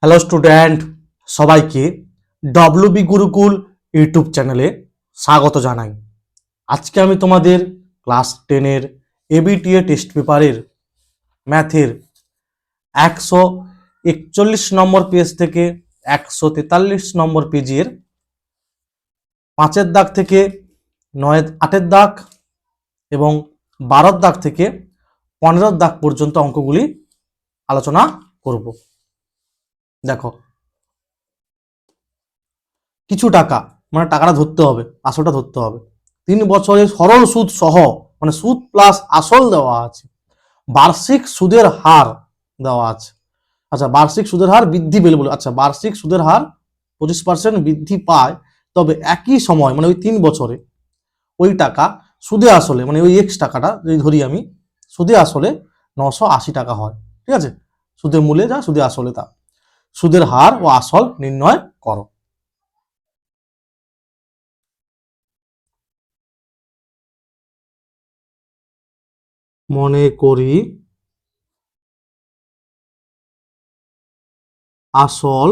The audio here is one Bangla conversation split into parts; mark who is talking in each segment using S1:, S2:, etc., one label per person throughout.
S1: হ্যালো স্টুডেন্ট, সবাইকে ডব্লিউবি গুরুকুল ইউটিউব চ্যানেলে স্বাগত জানাই। আজকে আমি তোমাদের ক্লাস 10-এর এবিটিএ টেস্ট পেপারের ম্যাথের 141 নম্বর পেজ থেকে 143 নম্বর পেজের 5-এর দাগ থেকে 8-এর দাগ এবং 12-এর দাগ থেকে 15-এর দাগ পর্যন্ত অঙ্কগুলি আলোচনা করব। দেখো, কিছু টাকা মানে টাকাটা ধরতে হবে, আসলটা ধরতে হবে। 3 বছরের সরল সুদ সহ মানে সুদ প্লাস আসল দেওয়া আছে, বার্ষিক সুদের হার দেওয়া আছে। আচ্ছা, বার্ষিক সুদের হার বৃদ্ধি পেলে বলে, আচ্ছা বার্ষিক সুদের হার 25% বৃদ্ধি পায়, তবে একই সময় মানে ওই 3 বছরে ওই টাকা সুদে আসলে মানে ওই এক্স টাকাটা যদি ধরি আমি, সুদে আসলে 980 টাকা হয়। ঠিক আছে, সুদের মূল্যে যা সুদে আসলে তা। সুদের হার ও আসল নির্ণয় করো। মনে করি আসল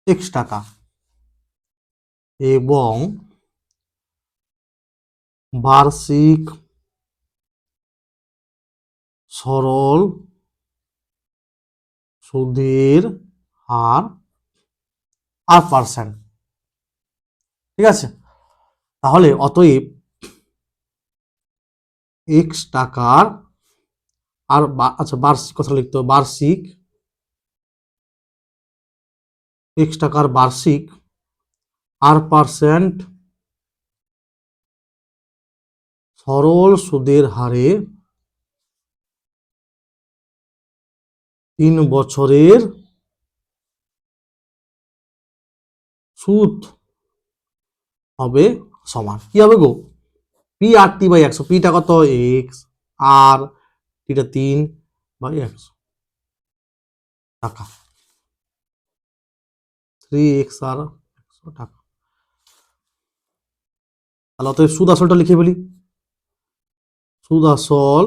S1: এক্স টাকা এবং বার্ষিক সরল সুদের হার 8%। ঠিক আছে, তাহলে অতএব এক্স টাকার আর আচ্ছা বার্ষিক কথা লিখতে হবে, বার্ষিক এক্স টাকার বার্ষিক 8% সরল সুদের হারে 3 বছরের সুদ হবে সমান কি হবে গো, পি আর টি বাই 100। পিটা কত এক্স আর টিটা 3/100 টাকা, 3x আর 100 টাকা। তাহলে অতএব সুদ আসলটা লিখে ফেলি। সুদ আসল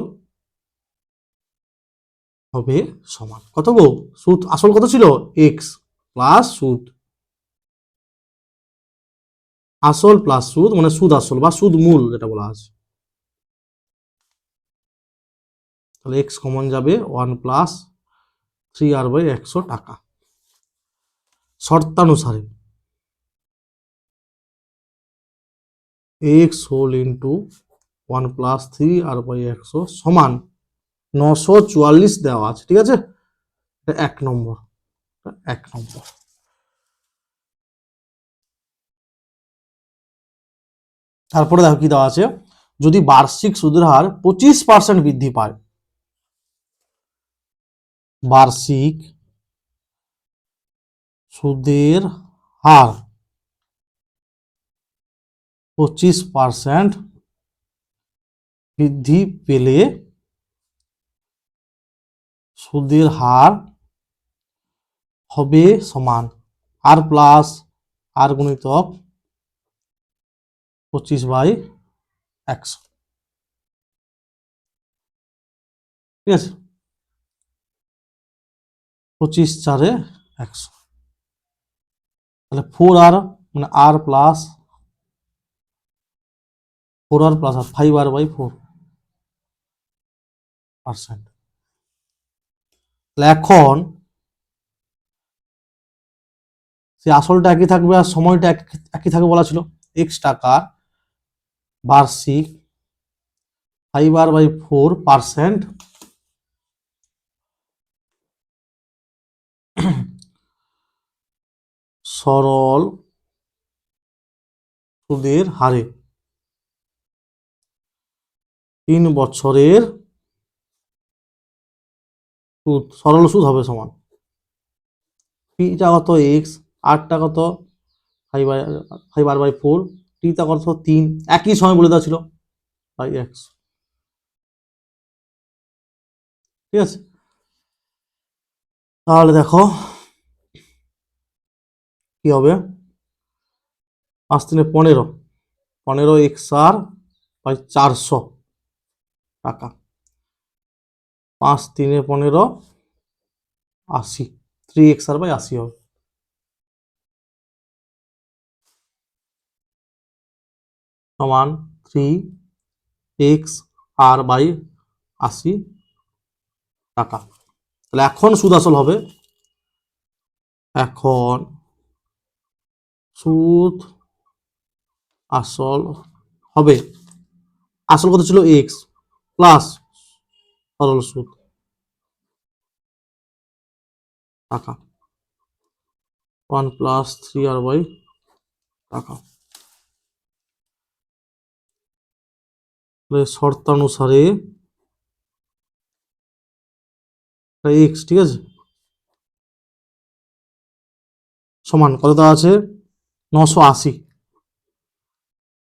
S1: হবে সমান কত গো, সুদ আসল কত ছিল এক্স প্লাস সুদ, আসল প্লাস সুদ মানে সুদ আসল বা সুদ মূল যেটা বলা আছে। তাহলে এক্স কমন যাবে 1 প্লাস 3r/100 টাকা। শর্তানুসারে x whole into 1 plus 3r/100 সমান 944 দেওয়া আছে। ঠিক আছে, এটা 1 নম্বর। তারপরে দেখো কি দেওয়া আছে, যদি বার্ষিক সুদের হার 25% বৃদ্ধি পায়, বার্ষিক সুদের হার 25% বৃদ্ধি পেলে সুদের হার হবে সমান আর প্লাস আর গুণিতক 25/100। ঠিক আছে, 25×4=100। তাহলে 4r মানে r plus 4r plus 5r/4%। এখন সে আসলটা একই থাকবে আর সময়টা একই থাকবে বলা ছিল। এক্স টাকার বার্ষিক 5r/4% সরল সুদের হারে 3 বছরের সুদ, সরল সুদ হবে সমান পিটা কত এক্স, আরটা কত 5r/4, টিটা কত 3, একই সময় বলে দেওয়া ছিল বাই এক্স। ঠিক আছে, তাহলে দেখো কি হবে, 5×3=15, 15x/400 টাকা। 5×3=15, 80, 3xr/80 হবে। সমান 3xr/80 টাকা। তাহলে এখন সুদ আসল হবে, এখন সুদ আসল হবে, আসল কত ছিল এক্স প্লাস সরল সুদ টাকা 1+3r/, টাকা। শর্তানুসারে এক্স, ঠিক আছে, সমান কত দেওয়া আছে 980,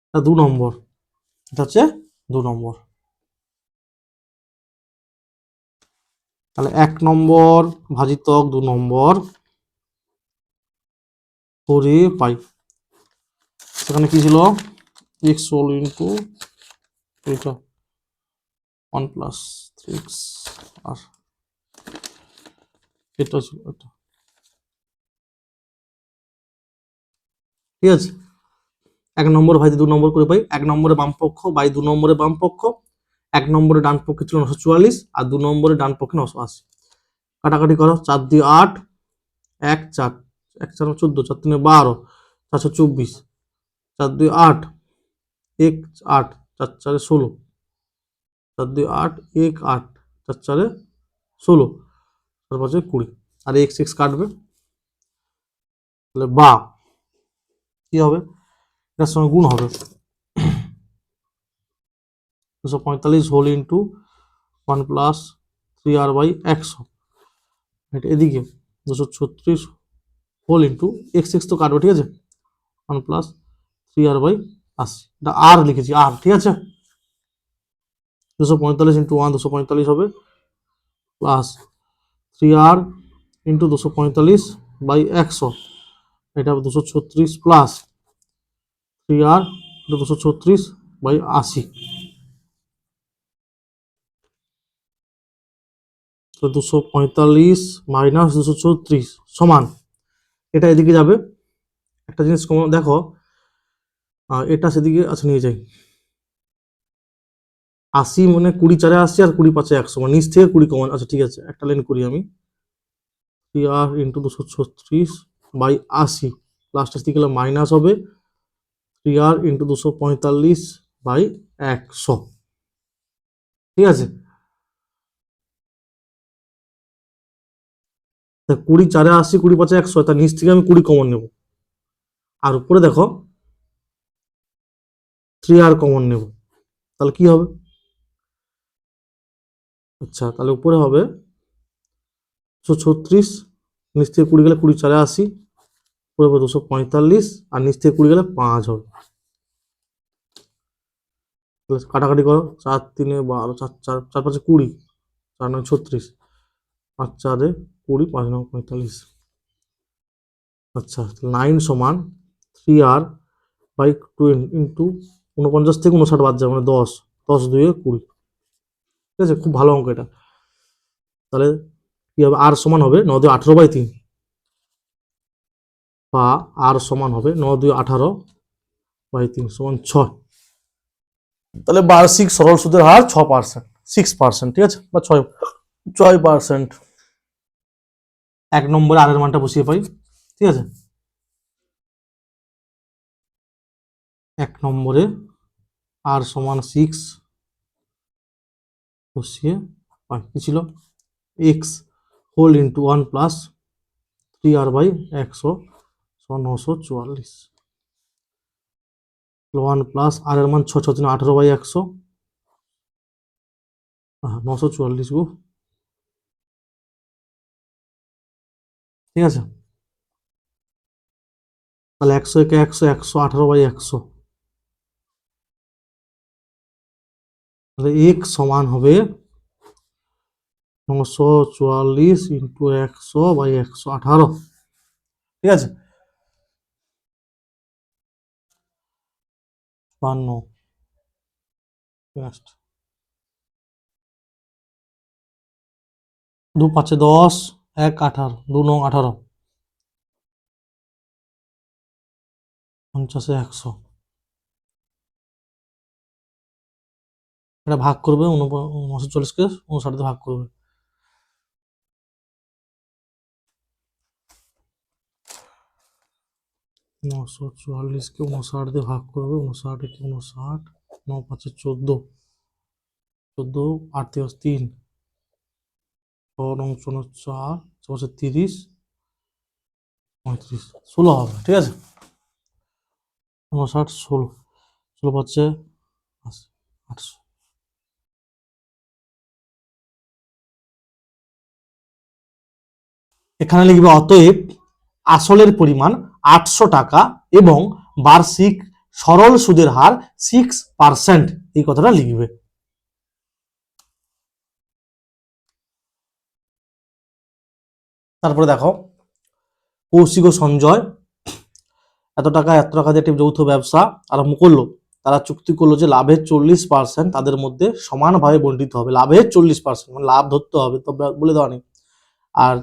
S1: এটা 2 নম্বর, এটা হচ্ছে 2 নম্বর। তাহলে 1 নম্বর ভাজিতক 2 নম্বর করে পাই, সেখানে কি ছিল x হোল ইন্টু এটা 1+3x, আর এটা ছিল এটা, ঠিক আছে। 1 নম্বর ভাজিত 2 নম্বর করে পাই, 1 নম্বরে বাম পক্ষ বাই 2 নম্বরে বাম পক্ষ, 1 নম্বরে ডান পক্ষে ছিল 944 আর 2 নম্বরে ডান পক্ষে 980, কাটাকাটি করো, 4 2 8, 1 4, 1 4 14, 4 3 12, 424, 4 2 8, 1 8, 4 4 16, 4 2 8, 1 8, 4 4 16, তারপর 20, আর এক্স এক্স কাটবে, তাহলে বা কি হবে, এটার সঙ্গে গুণ হবে 245 হোল ইন্টু 1+3r/100, এটা এদিকে 236 হোল ইন্টু এক্স এক্স তো কাটবে, ঠিক আছে, 1+3r/80, এটা আর লিখেছি আর, ঠিক আছে। 245 ইন্টু 1 245 হবে, প্লাস 3r ইন্টু 245/100, এটা হবে 236 প্লাস 3r ইন্টু 236/80, তো 245 মাইনাস 236 সমান, এটা এদিকে যাবে, একটা জিনিস দেখো, এটা সেদিকে আচ্ছা নিয়ে যাই, 80 মানে 20 4 80 আর 20 5 100, মানে নিচ থেকে 20 কমন, আচ্ছা ঠিক আছে, একটা লাইন করি আমি, 3r ইন্টু 236/80, লাস্টের দিকে গেলে মাইনাস হবে 3r ইন্টু 245/100, ঠিক আছে। 20 4 80, 20 5 100, তার নিচ থেকে আমি 20 কমন নেব, আর উপরে দেখো 3r কমন নেব, তাহলে কি হবে, আচ্ছা তাহলে উপরে হবে 236, নিচ থেকে 20 গেলে 20 4 80, উপরে হবে 245, আর নিচ থেকে 20 গেলে 5 হবে, কাটাকাটি করো, 4 3 12, 4 4 4 5 20, 4 9 36, 5 4 20, 5 9 45, আচ্ছা 9 সমান 3r/20 ইন্টু 49 থেকে 59 বাদ যাবে, মানে 10, 10 2 20, ঠিক আছে, খুব ভালো অঙ্ক এটা। তাহলে কি হবে, আর সমান হবে 9 2 18/3, বা আর সমান হবে 9 2 18/3 সমান 6, তাহলে বার্ষিক সরল সুদের হার 6%, 6%, ঠিক আছে, বা 6%। 1 নম্বরে আর এর মানটা বসিয়ে পাই, ঠিক আছে, 1 নম্বরে আর সমান 6 বসিয়ে পাই, কি ছিল এক্স হোল ইন্টু 1+3r/100 সমান 944, 1 প্লাস আর এর মান 6 6 3 18/100, 944 গো, ঠিক আছে। তাহলে 100 একে 100, 118/100, তাহলে এক সমান হবে 944 ইন্টু 100/118, ঠিক আছে, 52, 2 5 10, 1 18 2 9 18 50 100 এটা ভাগ করবে 49কে 59 দিয়ে ভাগ করবে। 944কে 59 দিয়ে ভাগ করবে, 59 একে 59, 9 5 14, 14 8 3 3, 6 9 4, 4 30, 35, 16 হবে, ঠিক আছে। 59 16, 16 পাচ্ছে 800। এখানে লিখবে অতএব আসলের পরিমাণ 800 টাকা এবং বার্ষিক সরল সুদের হার 6%, এই কথাটা লিখবে। তারপরে দেখো কৌশিক ও সঞ্জয় এত টাকা দিয়ে একটি যৌথ ব্যবসা আরম্ভ করলো। তারা চুক্তি করলো যে লাভের 40% তাদের মধ্যে সমানভাবে বন্টিত হবে। লাভের 40%, মানে লাভ ধরতে হবে, তো বলে দেওয়া নেই। আর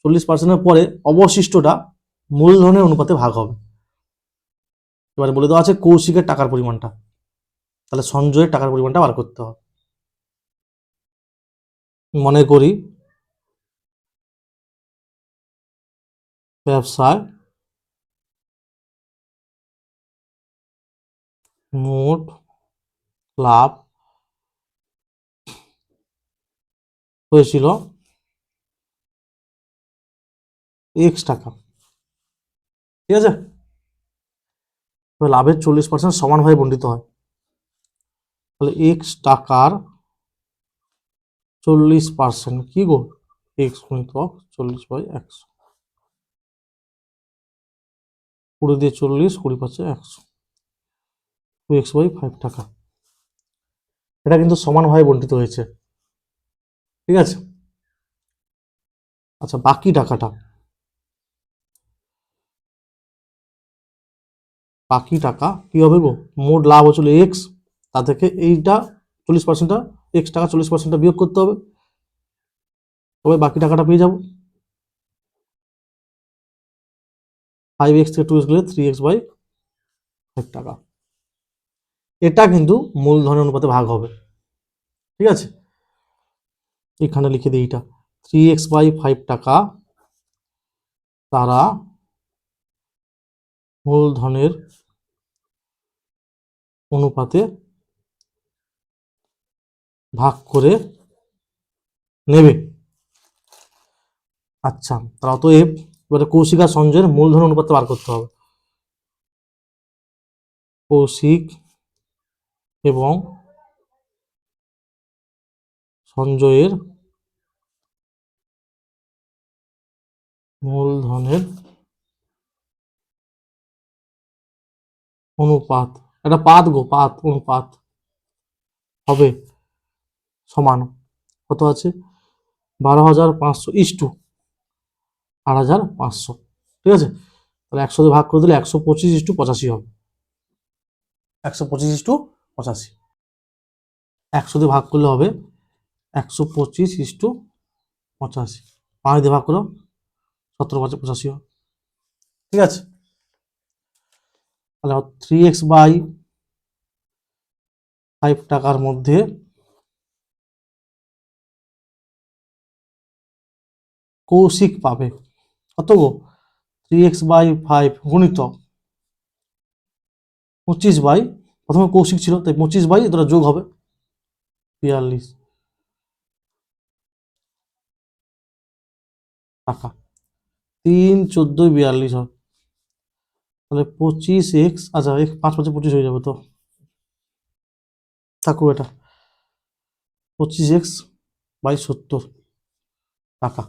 S1: 40%-এর পরে অবশিষ্টটা মূলধনের অনুপাতে ভাগ হবে। এবারে বলে দেওয়া আছে কৌশিকের টাকার পরিমাণটা, তাহলে সঞ্জয়ের টাকার পরিমাণটা বার করতে হবে। মনে করি ব্যবসায় মোট লাভ হয়েছিল x টাকা, ঠিক আছে। লাভের 40% সমানভাবে বন্টিত হয়, তাহলে x টাকার 40% কি গো, x গুণিতক 40/100, 20 দিয়ে 40, 20 পাচ্ছে 100, 2x/5 টাকা। এটা কিন্তু সমানভাবে বন্টিত হয়েছে, ঠিক আছে। আচ্ছা, বাকি টাকাটা কি হবে গো, মোট লাভ হচ্ছিল x, তা থেকে এইটা 40%টা x টাকা 40%টা বিয়োগ করতে হবে, তবে বাকি টাকাটা পেয়ে যাবো। 5x থেকে 2x গেলে 3x/5 টাকা। এটা কিন্তু মূলধনের অনুপাতে ভাগ হবে, ঠিক আছে। এখানে লিখে দিই এটা 3x/5 টাকা তারা মূলধনের অনুপাতে ভাগ করে নেবে। আচ্ছা, তারা অতএব এবারে কৌশিক আর সঞ্জয়ের মূলধন অনুপাত বার করতে হবে। কৌশিক এবং সঞ্জয়ের মূলধনের অনুপাত, এটা পাত গো, অনুপাত হবে সমান কত আছে, 12,500:8,500, ঠিক আছে। তাহলে 100 দিয়ে ভাগ করে দিলে 125:85 হবে। 125:85, 100 দিয়ে ভাগ করলে হবে 125:85, 5 দিয়ে ভাগ করো 17,85 হবে, ঠিক আছে। তাহলে 3x/5 টাকার মধ্যে কৌশিক পাবে কত গো, 3x/5 গুণিতক 25 প্রথমে কৌশিক ছিল তাই 25 এটা যোগ হবে 42 টাকা, 3 14 42 হবে। তাহলে 25x, আচ্ছা 5 5 25 হয়ে যাবে, তো থাকুক এটা 25x/70 টাকা।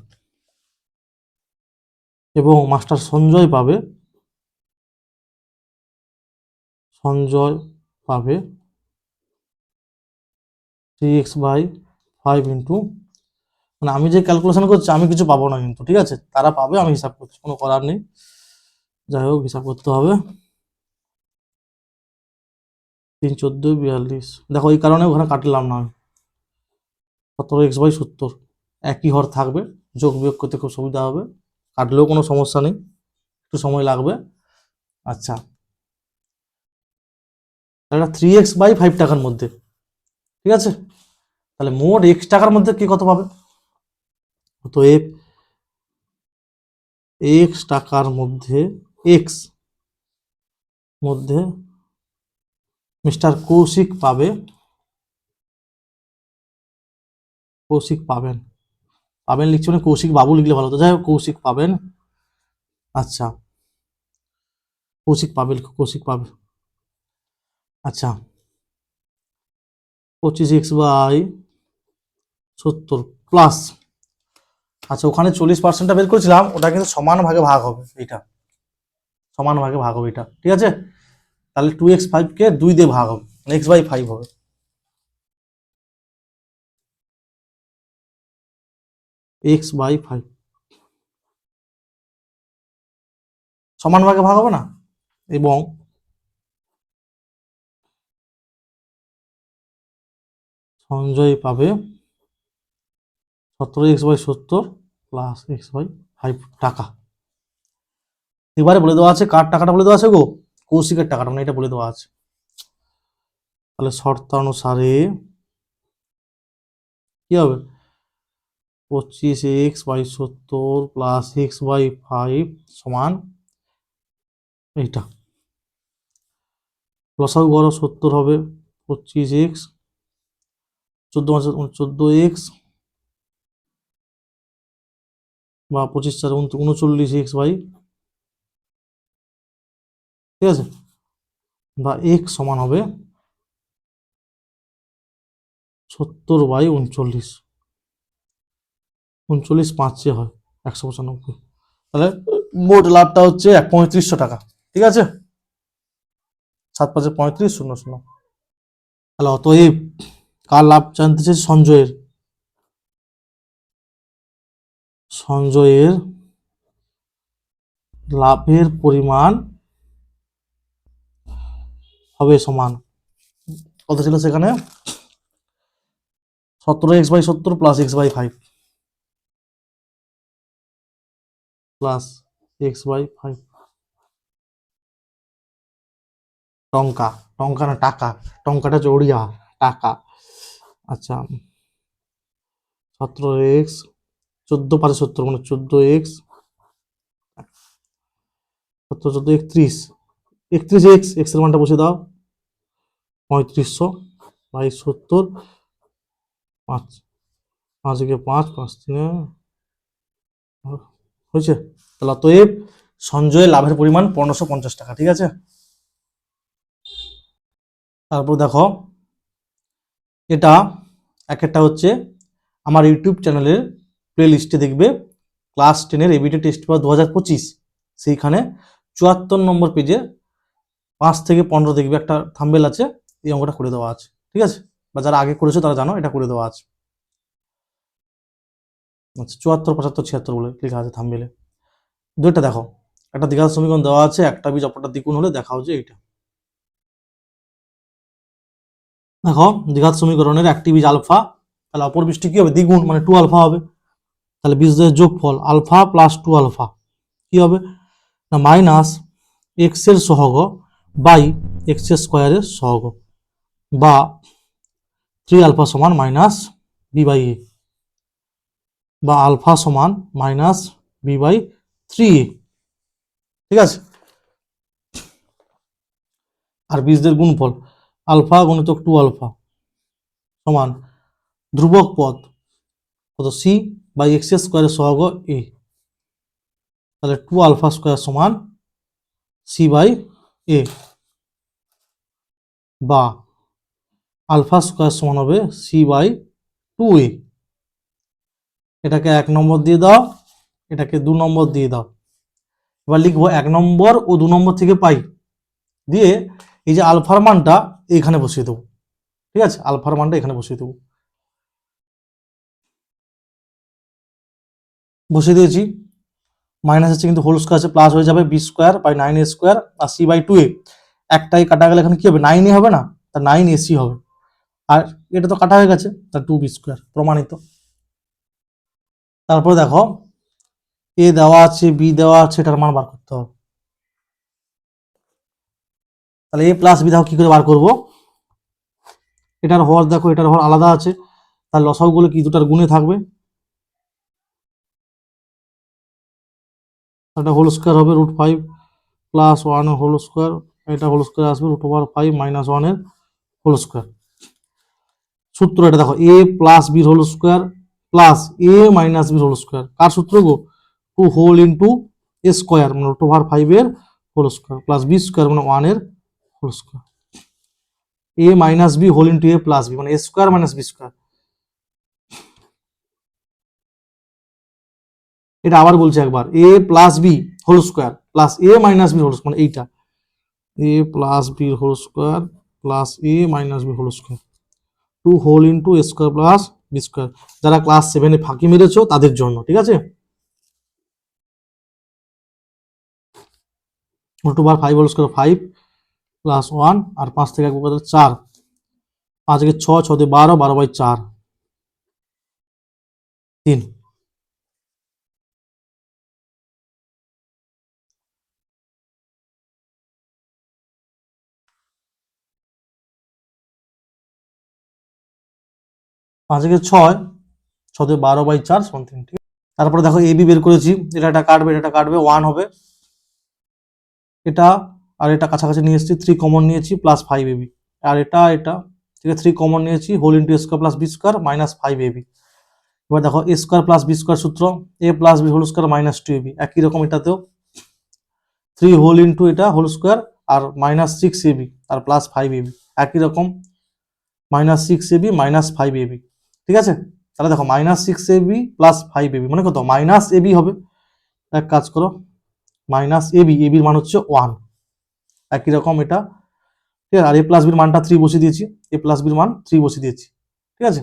S1: এবং মাস্টার সঞ্জয় পাবে 3x/5 ইন্টু, মানে আমি যে ক্যালকুলেশন করছি আমি কিছু পাবো না কিন্তু, ঠিক আছে, তারা পাবে, আমি হিসাব করছি, কোনো করার নেই, যাই হোক হিসাব করতে হবে। 3 14 42, দেখো এই কারণে ওখানে কাটলাম না, 17x/70 একই হর থাকবে, যোগ বিয়োগ করতে খুব সুবিধা হবে, কাটলেও কোনো সমস্যা নেই, একটু সময় লাগবে। আচ্ছা, তাহলে 3x/5 টাকার মধ্যে, ঠিক আছে, তাহলে মোট x টাকার মধ্যে কি কত পাবে? তো x টাকার মধ্যে x মধ্যে মিস্টার কৌশিক পাবে, কৌশিক পাবেন, পাবেন লিখছি মানে কৌশিক বাবু লিখলে ভালো হতো, যাই হোক কৌশিক পাবেন। আচ্ছা, কৌশিক পাবে, কৌশিক পাবে। আচ্ছা, 25x/70 প্লাস, আচ্ছা ওখানে 40%টা বের করেছিলাম, ওটা কিন্তু সমান ভাগে ভাগ হবে, এটা সমান ভাগে ভাগ হবে এটা, ঠিক আছে। তাহলে 2x5 কে 2 দিয়ে ভাগ হবে, x/5 হবে। x/5 সমান ভাগে ভাগ হবে না, এবং সঞ্জয় পাবে 17x/70 প্লাস x/5 টাকা। এবারে বলে দেওয়া আছে, কার টাকাটা বলে দেওয়া আছে গো? কৌশিকের টাকাটা, মানে এটা বলে দেওয়া আছে। তাহলে শর্তানুসারে কি হবে? 25x/70 প্লাস x/5 সমান এইটা, লসাগু করো 70 হবে 25x, 14x বা 25×4 39x/, ঠিক আছে, বা x সমান হবে 70/39, 39 5 হয় 195। তাহলে মোট লাভটা হচ্ছে 3500 টাকা, ঠিক আছে, 7×5 35 0 0। তাহলে অতএব কার লাভ জানতে চাই? সঞ্জয়ের, সঞ্জয়ের লাভের পরিমাণ হবে সমান, কত ছিল সেখানে? 17x/70 plus x/5 plus x/5 টঙ্কা, টঙ্কা না টাকা, টঙ্কাটা হচ্ছে ওড়িয়া টাকা। আচ্ছা, 17x 14×5 70 মানে 14x 14 31, 31x, x এর মানটা বসে দাও 3500/70, 5 5 একে 5 5 3 হয়েছে। তাহলে অতএব সঞ্জয়ের লাভের পরিমাণ 1550 টাকা, ঠিক আছে। তারপর দেখো, এটা এক একটা হচ্ছে আমার ইউটিউব চ্যানেলের প্লে লিস্টে দেখবে, ক্লাস 10-এর এবিটি টেস্ট পেপার 2025, সেইখানে 74 নম্বর পেজে 5 থেকে 15 দেখবে একটা থাম্বেল আছে, এই অঙ্কটা করে দেওয়া আছে, ঠিক আছে, বা যারা আগে করেছো তারা জানো এটা করে দেওয়া আছে। আচ্ছা, 74 75 76 বলে লেখা আছে থাম্বেলে। দুইটা দেখো, একটা দ্বিঘাত সমীকরণ দেওয়া আছে, একটা বীজ অপরটা দ্বিগুণ হলে দেখা হচ্ছে এইটা। দেখো দ্বিঘাত সমীকরণের একটি বীজ আলফা, তাহলে অপর বীজটি কি হবে? দ্বিগুণ, মানে 2 আলফা হবে। তাহলে বীজদের যোগফল আলফা প্লাস 2 আলফা কি হবে? না মাইনাস এক্স এর সহগ বাই এক্স স্কোয়ারের সহগ, বা 3 আলফা সমান মাইনাস b/a, বা আলফা সমান মাইনাস b/3a, ঠিক আছে। আর বীজদের গুণফল আলফা গুণিতক 2 আলফা সমান ধ্রুবক পদ কত? c বাই এক্স স্কোয়ারের সহগ a, তাহলে 2 আলফা স্কোয়ার সমান c/a, বা আলফা স্কোয়ার সমান হবে c/2a। এটাকে 1 নম্বর দিয়ে দাও, এটাকে 2 নম্বর দিয়ে দাও। এবার লিখবো 1 নম্বর ও 2 নম্বর থেকে পাই, দিয়ে এই যে আলফার মানটা এখানে বসিয়ে দেবো, ঠিক আছে, আলফার মানটা এখানে বসিয়ে দেবো। বসিয়ে দিয়েছি, মাইনাস আছে কিন্তু হোল স্কোয়ার আছে, প্লাস হয়ে যাবে b²/9a² আর c/2a, একটাই কাটা গেলে এখানে কি হবে? 9a হবে না, তা 9ac হবে। আর এটা তো কাটা হয়ে গেছে, তা 2b² প্রমাণিত। তারপরে দেখো এ দেওয়া আছে, বি দেওয়া আছে, এটার মান বার করতে হবে। তাহলে এ প্লাস বি দেখো কি করে বার করবো। এটার হর দেখো, এটার হর আলাদা আছে, তাহলে লসাগুগুলো কি দুটার গুণে থাকবে। এটা হোল স্কোয়ার হবে √5 প্লাস 1 হোল স্কোয়ার, এটা হোল স্কোয়ার আসবে √5 মাইনাস 1 এর হোল স্কোয়ার। সূত্র এটা দেখো, A plus B whole square plus A minus B whole square, কার সূত্র গো, 2 হোল ইন্টু এ স্কোয়ার মানে √5 এর whole square plus B square মানে 1 এর whole square, A minus B whole into A plus B মানে A square minus B square. এটা আবার বলছি একবার, A plus B whole square plus A minus B whole square মানে এইটা, A plus B whole square plus A minus B whole square 2 whole into A square plus B square. যারা ক্লাস 7-এ ফাঁকি মেরেছো তাদের জন্য, ঠিক আছে। √5 হোল স্কোয়ার 5 প্লাস 1 আর 5 থেকে 1 কত 4, 5 থেকে 6, 6 দিয়ে 12, 12/4 3। 5 থেকে 6, 6 দিয়ে 12/4 সমান 3, ঠিক আছে। তারপরে দেখো এ বি বের করেছি, এটা কাটবে, এটা কাটবে 1 হবে, এটা আর এটা কাছাকাছি নিয়ে এসেছি, 3 কমন নিয়েছি প্লাস 5ab, আর এটা ঠিক আছে 3 কমন নিয়েছি whole into A square plus B square minus 5ab। এবার দেখো A square plus B square সূত্র, A plus B whole square minus 2ab, একই রকম এটাতেও 3 হোল ইন্টু এটা হোল স্কোয়ার আর মাইনাস 6ab আর প্লাস 5ab, একই রকম মাইনাস 6ab মাইনাস 5ab, ঠিক আছে। তাহলে দেখো মাইনাস 6ab প্লাস 5ab মানে কত, মাইনাস ab হবে। এক কাজ করো, মাইনাস ab, ab এর মান হচ্ছে 1, একই রকম এটা, ঠিক আছে। আর এ প্লাস বির মানটা 3 বসিয়ে দিয়েছি, এ প্লাস বির মান 3 বসিয়ে দিয়েছি, ঠিক আছে।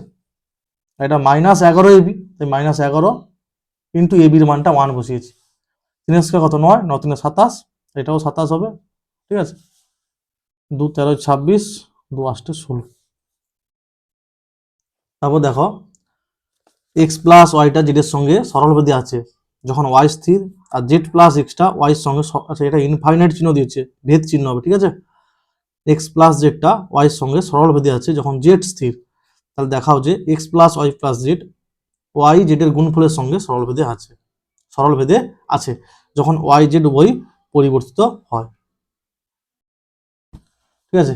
S1: এটা মাইনাস 11ab, তাই মাইনাস 11 ইন্টু এ বির মানটা 1 বসিয়েছি, 3 স্কোয়ার কত 9, 9 3 27, এটাও 27 হবে, ঠিক আছে। 2 13 26, 2 8 16। তারপর দেখো এক্স প্লাস ওয়াইটা জেডের সঙ্গে সরলভেদে আছে যখন ওয়াই স্থির, আর জেড প্লাস এক্সটা ওয়াই সঙ্গে, আচ্ছা এটা ইনফাইনাইট চিহ্ন দিয়েছে, ভেদ চিহ্ন হবে, ঠিক আছে। এক্স প্লাস জেডটা ওয়াই সঙ্গে সরলভেদে আছে যখন জেড স্থির, তাহলে দেখাও যে X plus Y plus Z Y জেডের গুণফলের সঙ্গে সরলভেদে আছে, সরলভেদে আছে যখন ওয়াই জেড উভয় পরিবর্তিত হয়, ঠিক আছে।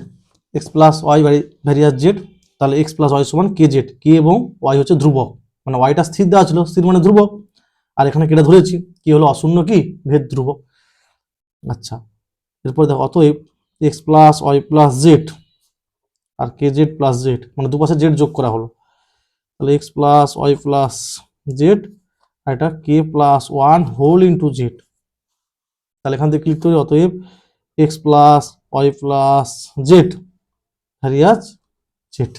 S1: X plus y various z, তাহলে এক্স প্লাস ওয়াই সমান কে জেড, কে এবং ওয়াই হচ্ছে ধ্রুবক, মানে ওয়াইটা স্থির দেওয়া ছিল, স্থির মানে ধ্রুবক, আর এখানে কেটে ধরেছি কি হলো অশূন্য কি ভেদ ধ্রুবক। আচ্ছা এরপর দেখো অতএব X plus Y plus Z আর কে জেড প্লাস জেড মানে দুপাশে জেড যোগ করা হলো, তাহলে x plus Y plus Z আর এটা কে প্লাস 1 হোল ইন্টু জেড। তাহলে এখান থেকে ক্লিক করি, অতএব X plus Y plus Z various Z.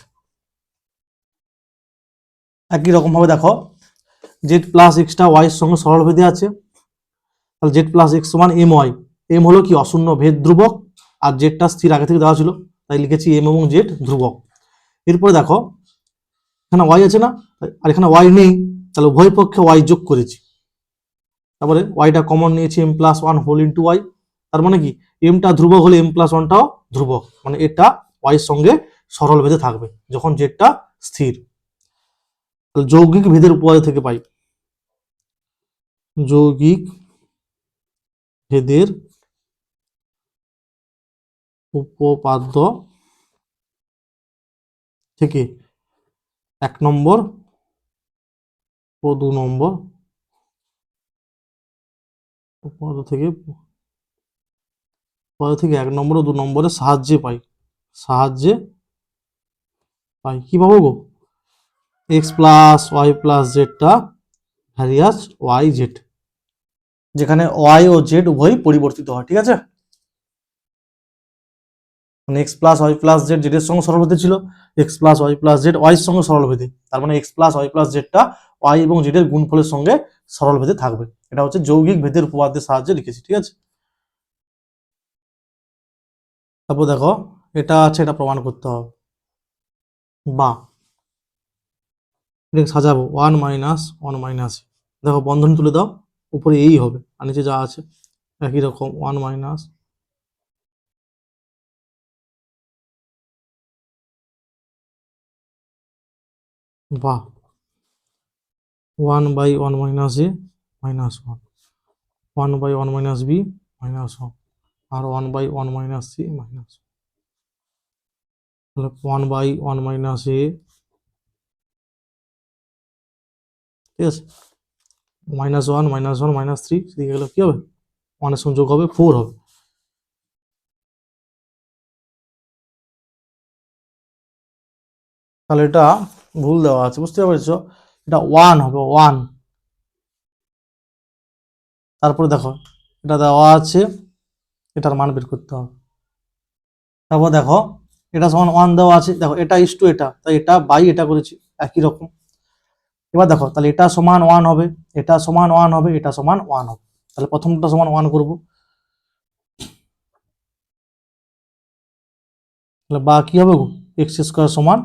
S1: একই রকম ভাবে দেখো জেড প্লাস এক্সটা ওয়াই এর সঙ্গে সরলভেদে আছে, তাহলে জেড প্লাস এক্স সমান এম ওয়াই, এম হলো কি অশূন্য ভেদ ধ্রুবক, আর জেডটা স্থির আগে থেকে দেওয়া ছিল, তাই লিখেছি এম এবং জেড ধ্রুবক। এরপরে দেখো এখানে ওয়াই আছে না, আর এখানে ওয়াই নেই, তাহলে উভয় পক্ষে ওয়াই যোগ করেছি, তারপরে ওয়াইটা কমন নিয়েছি m plus 1 whole into y, তার মানে কি এমটা ধ্রুবক হলে এম প্লাস 1টাও ধ্রুবক, মানে এটা ওয়াই সঙ্গে সরল ভেদে থাকবে যখন জেডটা স্থির। তাহলে যৌগিক ভেদের উপপাদ্য থেকে পাই, যৌগিক ভেদের উপপাদ্য থেকে 1 নম্বর ও 2 নম্বর উপপাদ্য থেকে 1 নম্বর ও 2 নম্বরের সাহায্যে কি পাবো গো, এক্স প্লাস ওয়াই প্লাস জেডটা ভ্যারিয়াস ওয়াই জেড, যেখানে ওয়াই ও জেড উভয়ই পরিবর্তিত হয়, ঠিক আছে। মানে X plus Y plus Z Z এর সঙ্গে সরলভেদে ছিল, X plus Y plus Z Y এর সঙ্গে সরলভেদে, তার মানে এক্স প্লাস ওয়াই প্লাস জেডটা ওয়াই এবং জেড এর গুণফলের সঙ্গে সরলভেদে থাকবে। এটা হচ্ছে যৌগিক ভেদের উপপাদ্যের সাহায্যে লিখেছি, ঠিক আছে। তারপর দেখো এটা আছে, এটা প্রমাণ করতে হবে, বা এটা সাজাবো 1 মাইনাস 1 মাইনাস দেখো বন্ধনী তুলে দাও, উপরে এই হবে আর নিচে যা আছে একই রকম, 1 মাইনাস বাহ 1/1 মাইনাস এ মাইনাস 1, 1/1 মাইনাস বি মাইনাস 1, আর 1/1 মাইনাস সি মাইনাস, তাহলে 1/1 মাইনাস এ, ঠিক আছে, -1 -1 -3, সেদিকে গেলে কি হবে, 1 এর সঙ্গে যোগ হবে 4 হবে। তাহলে এটা ভুল দেওয়া আছে, বুঝতে পারছো, এটা 1 হবে 1। তারপরে দেখো এটা দেওয়া আছে, এটার মান বের করতে হবে। তারপর দেখো এটা সমান 1 দেওয়া আছে, দেখো এটা ইস টু এটা, তাই এটা বাই এটা করেছি একই রকম। এবার দেখো তাহলে এটা সমান 1 হবে, এটা সমান 1 হবে, এটা সমান 1 হবে, তাহলে প্রথমটা সমান 1 করব, তাহলে বা কি হবে, এক্স স্কোয়ার সমান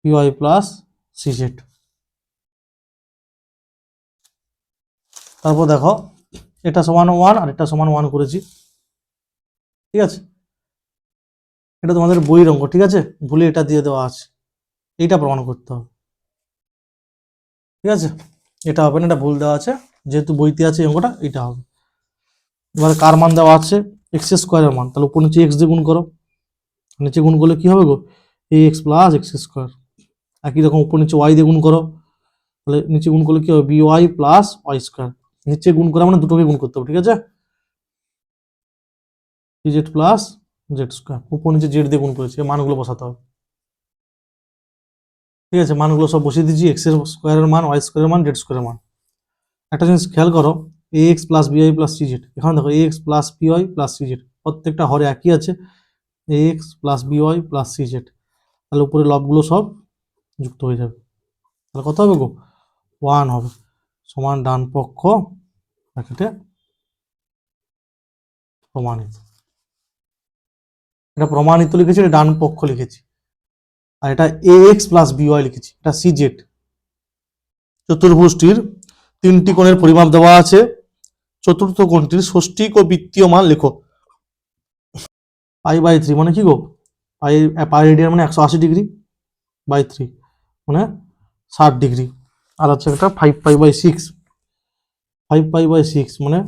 S1: p y plus C z. তারপর দেখো এটা সমান 1 আর এটা সমান 1 করেছি, ঠিক আছে, এটা তোমাদের বইয়ের অঙ্ক, ঠিক আছে, ভুলে এটা দিয়ে দেওয়া আছে, এইটা প্রমাণ করতে হবে, ঠিক আছে, এটা হবে না, এটা ভুল দেওয়া আছে, যেহেতু বইতে আছে এই অঙ্কটা, এটা হবে। এবার কার মান দেওয়া আছে, এক্স স্কোয়ারের মান, তাহলে উপর নিচে এক্স দিয়ে গুণ করো, নিচে গুণ করলে কি হবে গো, এ এক্স প্লাস এক্স স্কোয়ার, একই রকম উপর নিচে ওয়াই দিয়ে গুণ করো, তাহলে নিচে গুণ করলে কি হবে, b y plus y square, নিচে গুণ করা মানে দুটোকে গুণ করতে হবে, ঠিক আছে, জেড প্লাস জেড স্কোয়ার, উপর নিচে জেড দিয়ে গুণ করেছি, মানগুলো বসাতে হবে, ঠিক আছে, মানগুলো সব বসিয়ে দিচ্ছি, এক্স এর স্কোয়ারের মান, ওয়াই স্কোয়ারের মান, জেড স্কোয়ারের মান। একটা জিনিস খেয়াল করো, এ এক্স প্লাস বিআই প্লাস সি জেড, এখানে দেখো এ এক্স প্লাস পিওয়াই প্লাস সি জেড, প্রত্যেকটা হরে একই আছে, A X plus B Y plus C Z, তাহলে উপরে লবগুলো সব যুক্ত হয়ে যাবে, তাহলে কত হবে গো, 1 হবে, সমান ডান পক্ষ ব্র্যাকেটে প্রমাণিত। এটা প্রমাণিত লিখেছি, এটা ডান পক্ষ লিখেছি, আর এটা এ এক্স প্লাস বিওয়াই লিখেছি, এটা সি জেড। চতুর্ভুজটির 3টি কোণের পরিমাপ দেওয়া আছে, চতুর্থ কোণটির ষষ্ঠিক ও বৃত্তীয় মান লেখো। π/3 মানে কি গো, পাই রেডিয়ান মানে 180 ডিগ্রি, বাই 3 মানে 60 ডিগ্রি, আর হচ্ছে একটা 5π/6, 5π/6 মানে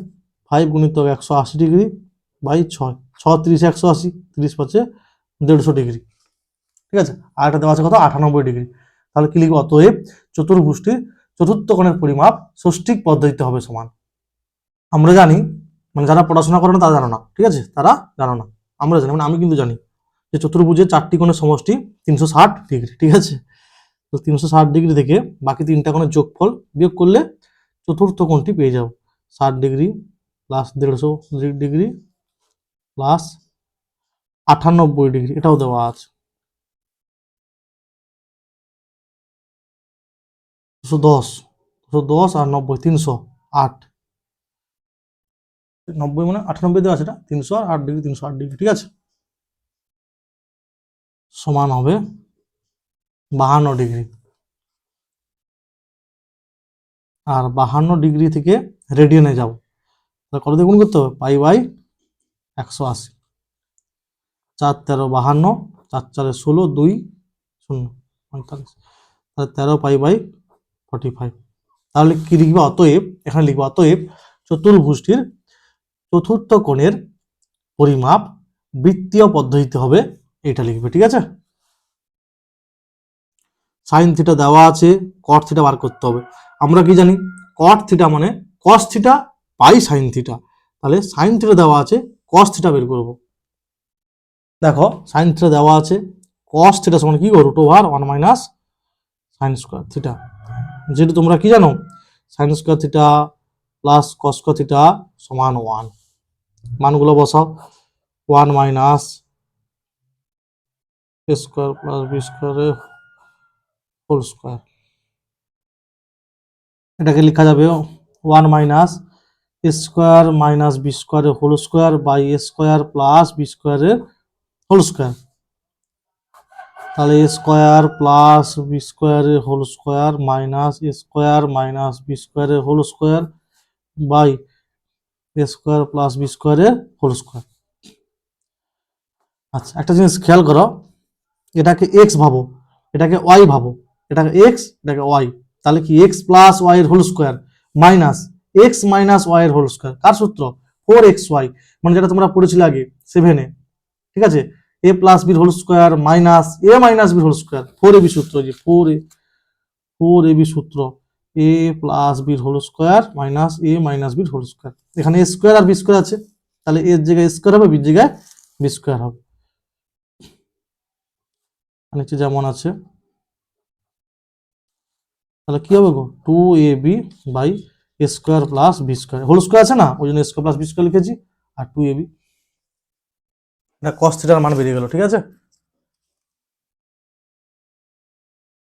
S1: 5 গুণিতক 180 ডিগ্রি বাই 6, 6 30 180, 30 পাচ্ছে 150 ডিগ্রি, ঠিক আছে, আর এটা দেওয়া আছে কত, 98 ডিগ্রি। তাহলে কি লিখবো, অতএব চতুর্ভুজটির চতুর্থ কোণের পরিমাপ ষষ্ঠিক পদ্ধতিতে হবে সমান। আমরা জানি, মানে যারা পড়াশোনা করে না তারা জানো না, ঠিক আছে, তারা জানো না, আমরা জানি, মানে আমি কিন্তু জানি যে চতুর্ভুজের 4টি কোণের সমষ্টি 360 ডিগ্রি, ঠিক আছে, তো 360 ডিগ্রি থেকে বাকি 3টা কোণের যোগফল বিয়োগ করলে চতুর্থ কোণটি পেয়ে যাবো, 60 degree plus 150 degree plus 98 degree, এটাও দেওয়া আছে, 210, 210 আর 90, 308, 90 মানে 98 দেওয়া আছে, এটা 308 ডিগ্রি, 308 ডিগ্রি, ঠিক আছে, সমান হবে 52 ডিগ্রি। আর 52 ডিগ্রি থেকে রেডিয়ানে যাব, তাহলে কত দিয়ে গুণ করতে হবে, π/180, 4 13 52, 4 4 16, 2 0 45, তাহলে 13π/45। তাহলে কি লিখবে, অতএব এখানে লিখবো, অতএব চতুর্ভুজটির চতুর্থ কোণের পরিমাপ বৃত্তীয় পদ্ধতিতে হবে, এটা লিখবে, ঠিক আছে। সাইন থিটা দেওয়া আছে, কট থিটা বার করতে হবে, আমরা কি জানি, কট থিটা মানে cos theta by sine theta, তাহলে সাইন থিটা দেওয়া আছে, কস থিটা বের করব, দেখো সাইন থিটা দেওয়া আছে, কস থিটা সমান কি গো, √1 মাইনাস সাইন স্কোয়ার থিটা, যেহেতু তোমরা কি জানো, sine square theta plus cos square theta সমান 1, মানগুলো বসাও, 1 minus a square plus b স্কোয়ারের হোল স্কোয়ার, এটাকে লেখা যাবে 1 minus a square minus b স্কোয়ারের whole square by A square plus b স্কোয়ারের হোল স্কোয়ার, তাহলে এ স্কোয়ার প্লাস বি স্কোয়ারের whole square minus a square minus b স্কোয়ারের whole square by A square plus b স্কোয়ারের হোল স্কোয়ার। আচ্ছা, একটা জিনিস খেয়াল করো, এটাকে এক্স ভাবো, এটাকে ওয়াই ভাবো, এটাকে এক্স, এটাকে ওয়াই, তাহলে কি এক্স প্লাস ওয়াই এর whole square minus x minus y এর হোল স্কোয়ার, কার সূত্র? 4xy, মানে যেটা তোমরা পড়েছিলে আগে 7-এ, ঠিক আছে? এ প্লাস বির হোল স্কোয়ার মাইনাস এ মাইনাস বির হোল স্কোয়ার, 4ab সূত্র, যে 4ab সূত্র, এ প্লাস বির হোল স্কোয়ার মাইনাস এ মাইনাস বির হোল স্কোয়ার। এখানে এ স্কোয়ার আর বি স্কোয়ার আছে, তাহলে এর জায়গায় স্কোয়ার হবে, বির জায়গায় বি স্কোয়ার হবে, নিচে যেমন আছে। তাহলে কি হবে গো, 2ab by A square plus B square, whole square আছে না, ওই জন্য স্কোয়ার প্লাস বি স্কোয়ার লিখেছি, আর 2ab, এটা কস থিটার মান বেরিয়ে গেল, ঠিক আছে?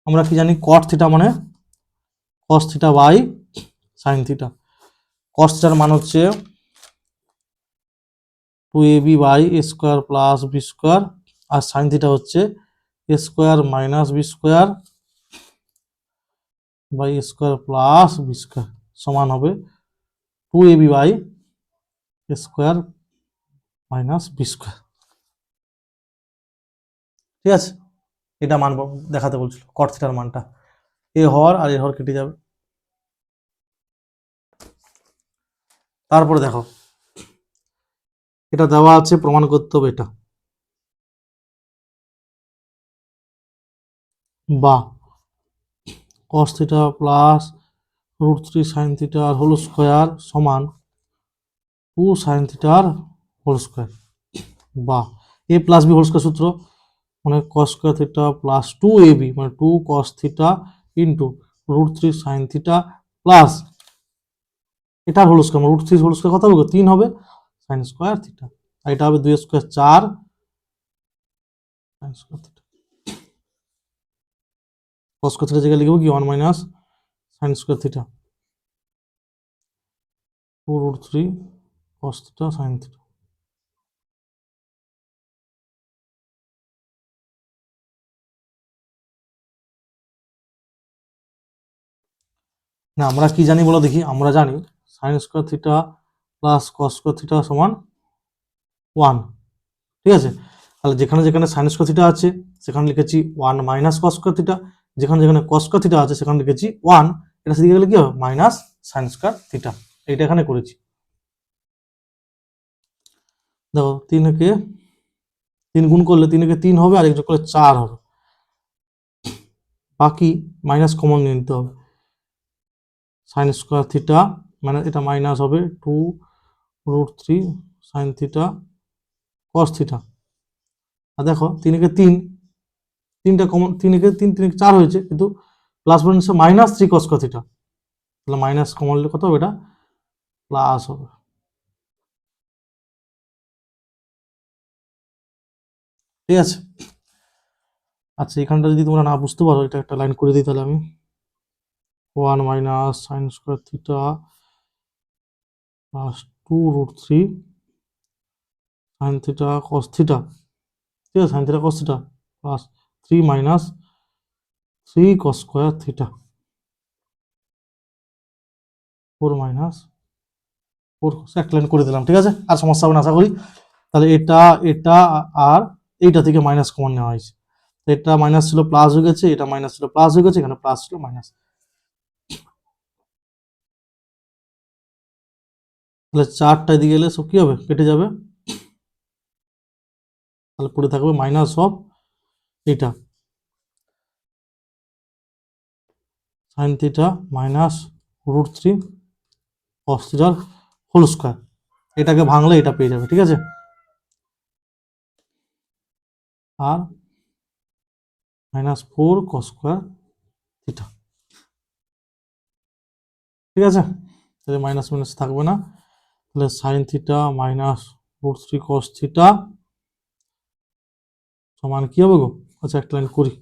S1: আমরা কি জানি, কট থিটা মানে cos theta by sine theta. Cos থিটার মান হচ্ছে 2ab by A square plus B square, আর সাইন থিটা হচ্ছে A square minus B square by A square plus B square সমান হবে 2ab by A square minus B square, ঠিক আছে? এটা মান দেখাতে বলছিল, কট থিটার মানটা, এ হর আর এ হর কেটে যাবে। তারপরে দেখো, এটা দেওয়া আছে, প্রমাণ করতে হবে এটা, বা কস থিটা প্লাস √3 সাইন থিটার হোল স্কোয়ার সমান 2 সাইন থিটার হোল স্কোয়ার, বা এ প্লাস বি হোল স্কোয়ার সূত্র, মানে কস স্কোয়ার থিটা প্লাস 2ab, মানে 2 cos theta into √3 sine theta plus এটার হোল স্কোয়ার, √3 হোল স্কোয়ার কত হবে, 3 হবে, সাইন স্কোয়ার থিটা, আর এটা হবে 2 square 4 sign square theta. Cos square থিটার জায়গায় লিখব কি 1 minus sine square theta 2 √3 cos theta sine theta. না, আমরা কি জানি বলো দেখি, আমরা জানি sign square theta plus cos square theta সমান 1, ঠিক আছে? তাহলে যেখানে যেখানে সাইন স্কোয়ার থিটা আছে সেখানে লিখেছি 1 মাইনাস কস স্কোয়ার থিটা, যেখানে যেখানে কস স্কোয়ার থিটা আছে সেখানে লিখেছি 1, এটা সেদিকে গেলে কি হবে, মাইনাস সাইন স্কোয়ার থিটা, এইটা এখানে করেছি। দেখো 3-কে 3 গুণ করলে 3-কে 3 হবে, আর 1 যোগ করলে 4 হবে, বাকি মাইনাস কমন নিয়ে নিতে হবে, সাইন স্কোয়ার থিটা মানে এটা মাইনাস হবে 2 √3 সাইন থিটা কস থিটা, আর দেখো 3-কে 3, 3টা কমন, 3-কে 3, 3-কে 4 হয়েছে, কিন্তু প্লাস বলছে মাইনাস 3 কস স্কোয়ার থিটা, তাহলে মাইনাস কমন নিলে কত হবে, এটা প্লাস হবে, ঠিক আছে? আচ্ছা, এখানটা যদি তোমরা না বুঝতে পারো, এটা একটা লাইন করে দিই তাহলে আমি, 1 minus sine square theta plus 2 √3 sign theta cos theta, ঠিক আছে, sign theta cos theta plus 3 minus 3 কস স্কোয়ার থিটা, 4 মাইনাস 4, একটা লাইন করে দিলাম, ঠিক আছে? আর সমস্যা হবে না আশা করি। তাহলে এটা এটা আর এইটা থেকে মাইনাস কমন নেওয়া হয়েছে, এটা মাইনাস ছিল প্লাস হয়ে গেছে, এটা মাইনাস ছিল প্লাস হয়ে গেছে, এখানে প্লাস ছিল মাইনাস, তাহলে 4টা দিকে গেলে সব কি হবে, কেটে যাবে, তাহলে পড়ে থাকবে মাইনাস অফ এটা সাইন থিটা মাইনাস √3 কস থিটার হোল স্কোয়ার, এটাকে ভাঙলে এটা পেয়ে যাবে, ঠিক আছে? আর -4 কস স্কোয়ার থিটা, ঠিক আছে? তাহলে মাইনাস মাইনাস থাকবে না, তাহলে সাইন থিটা মাইনাস √3 কস থিটা সমান কি হবে গো, আচ্ছা একটা লাইন করি,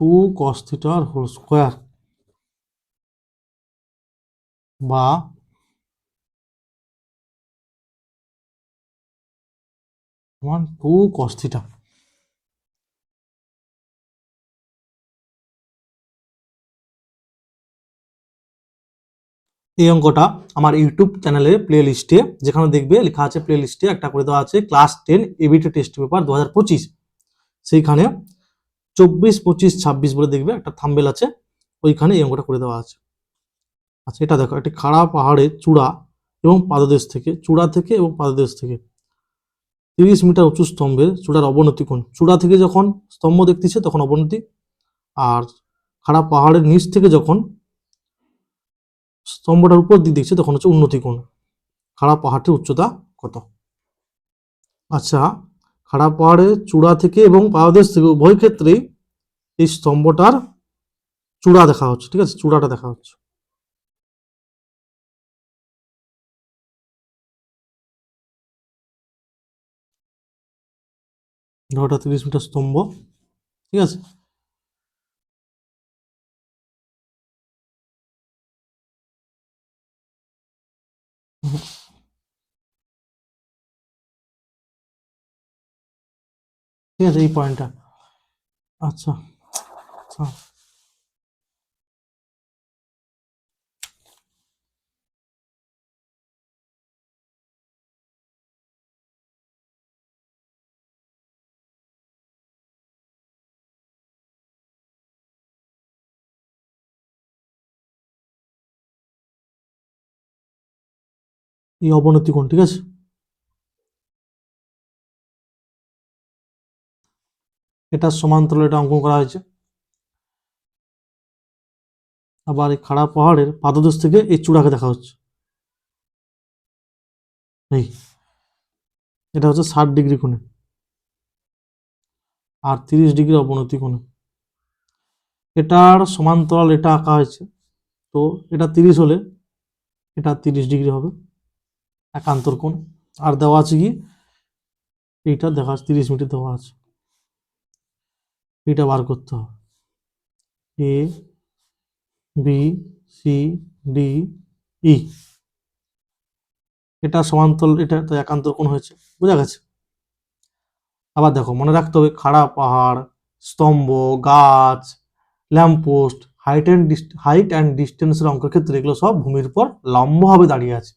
S1: 2 কস থিটার হোল স্কোয়ার, বা সমান 2 cos থিটা। এই অঙ্কটা আমার ইউটিউব চ্যানেলে প্লে লিস্টে, যেখানে দেখবে লেখা আছে প্লে লিস্টে একটা করে দেওয়া আছে ক্লাস 10 এবিটি টেস্ট পেপার 2025, সেইখানে 24, 25, 26 বলে দেখবে একটা থাম্বেল আছে, ওইখানে এই অঙ্কটা করে দেওয়া আছে। আচ্ছা, এটা দেখো, একটি খাড়া পাহাড়ের চূড়া এবং পাদদেশ থেকে, চূড়া থেকে এবং পাদদেশ থেকে 30 মিটার উঁচু স্তম্ভের চূড়ার অবনতি কোণ। চূড়া থেকে যখন স্তম্ভ দেখতেছে তখন অবনতি, আর খাড়া পাহাড়ের নিচ থেকে যখন স্তম্ভটার উপর দিক দেখছে তখন হচ্ছে উন্নতি কোণ। খাড়া পাহাড়টির উচ্চতা কত? আচ্ছা, খাড়া পাহাড়ের চূড়া থেকে এবং পাদদেশ থেকে উভয় ক্ষেত্রেই এই স্তম্ভটার চূড়া দেখা হচ্ছে, ঠিক আছে, চূড়াটা দেখা হচ্ছে। ধরোটা 30 মিটার স্তম্ভ, ঠিক আছে, ঠিক আছে, এই পয়েন্টটা। আচ্ছা আচ্ছা, এই অবনতি কোণ, ঠিক আছে, এটা সমান্তরাল, এটা অঙ্কন করা হয়েছে। আবার এই খাড়া পাহাড়ের পাদদেশ থেকে এই চূড়াকে দেখা হচ্ছে, এই এটা হচ্ছে 60 ডিগ্রি কোণে আর 30 ডিগ্রি অবনতি কোণে। এটার সমান্তরাল এটা আঁকা হয়েছে, তো এটা 30 হলে এটা 30 ডিগ্রি হবে একান্তর কোণ। আর দেওয়া আছে কি, এইটা দেখা আছে 30 মিটার দেওয়া আছে, এটা বার করতে হবে। A B C D E, এটা সমান্তরাল, এটা তো একান্তর কোণ হয়েছে, বোঝা গেছে। আবার দেখো, মনে রাখতে হবে খাড়া পাহাড়, স্তম্ভ, গাছ, ল্যাম্পপোস্ট, হাইট অ্যান্ড ডিস্টেন্সের অঙ্কের ক্ষেত্রে এগুলো সব ভূমির উপর লম্বভাবে দাঁড়িয়ে আছে,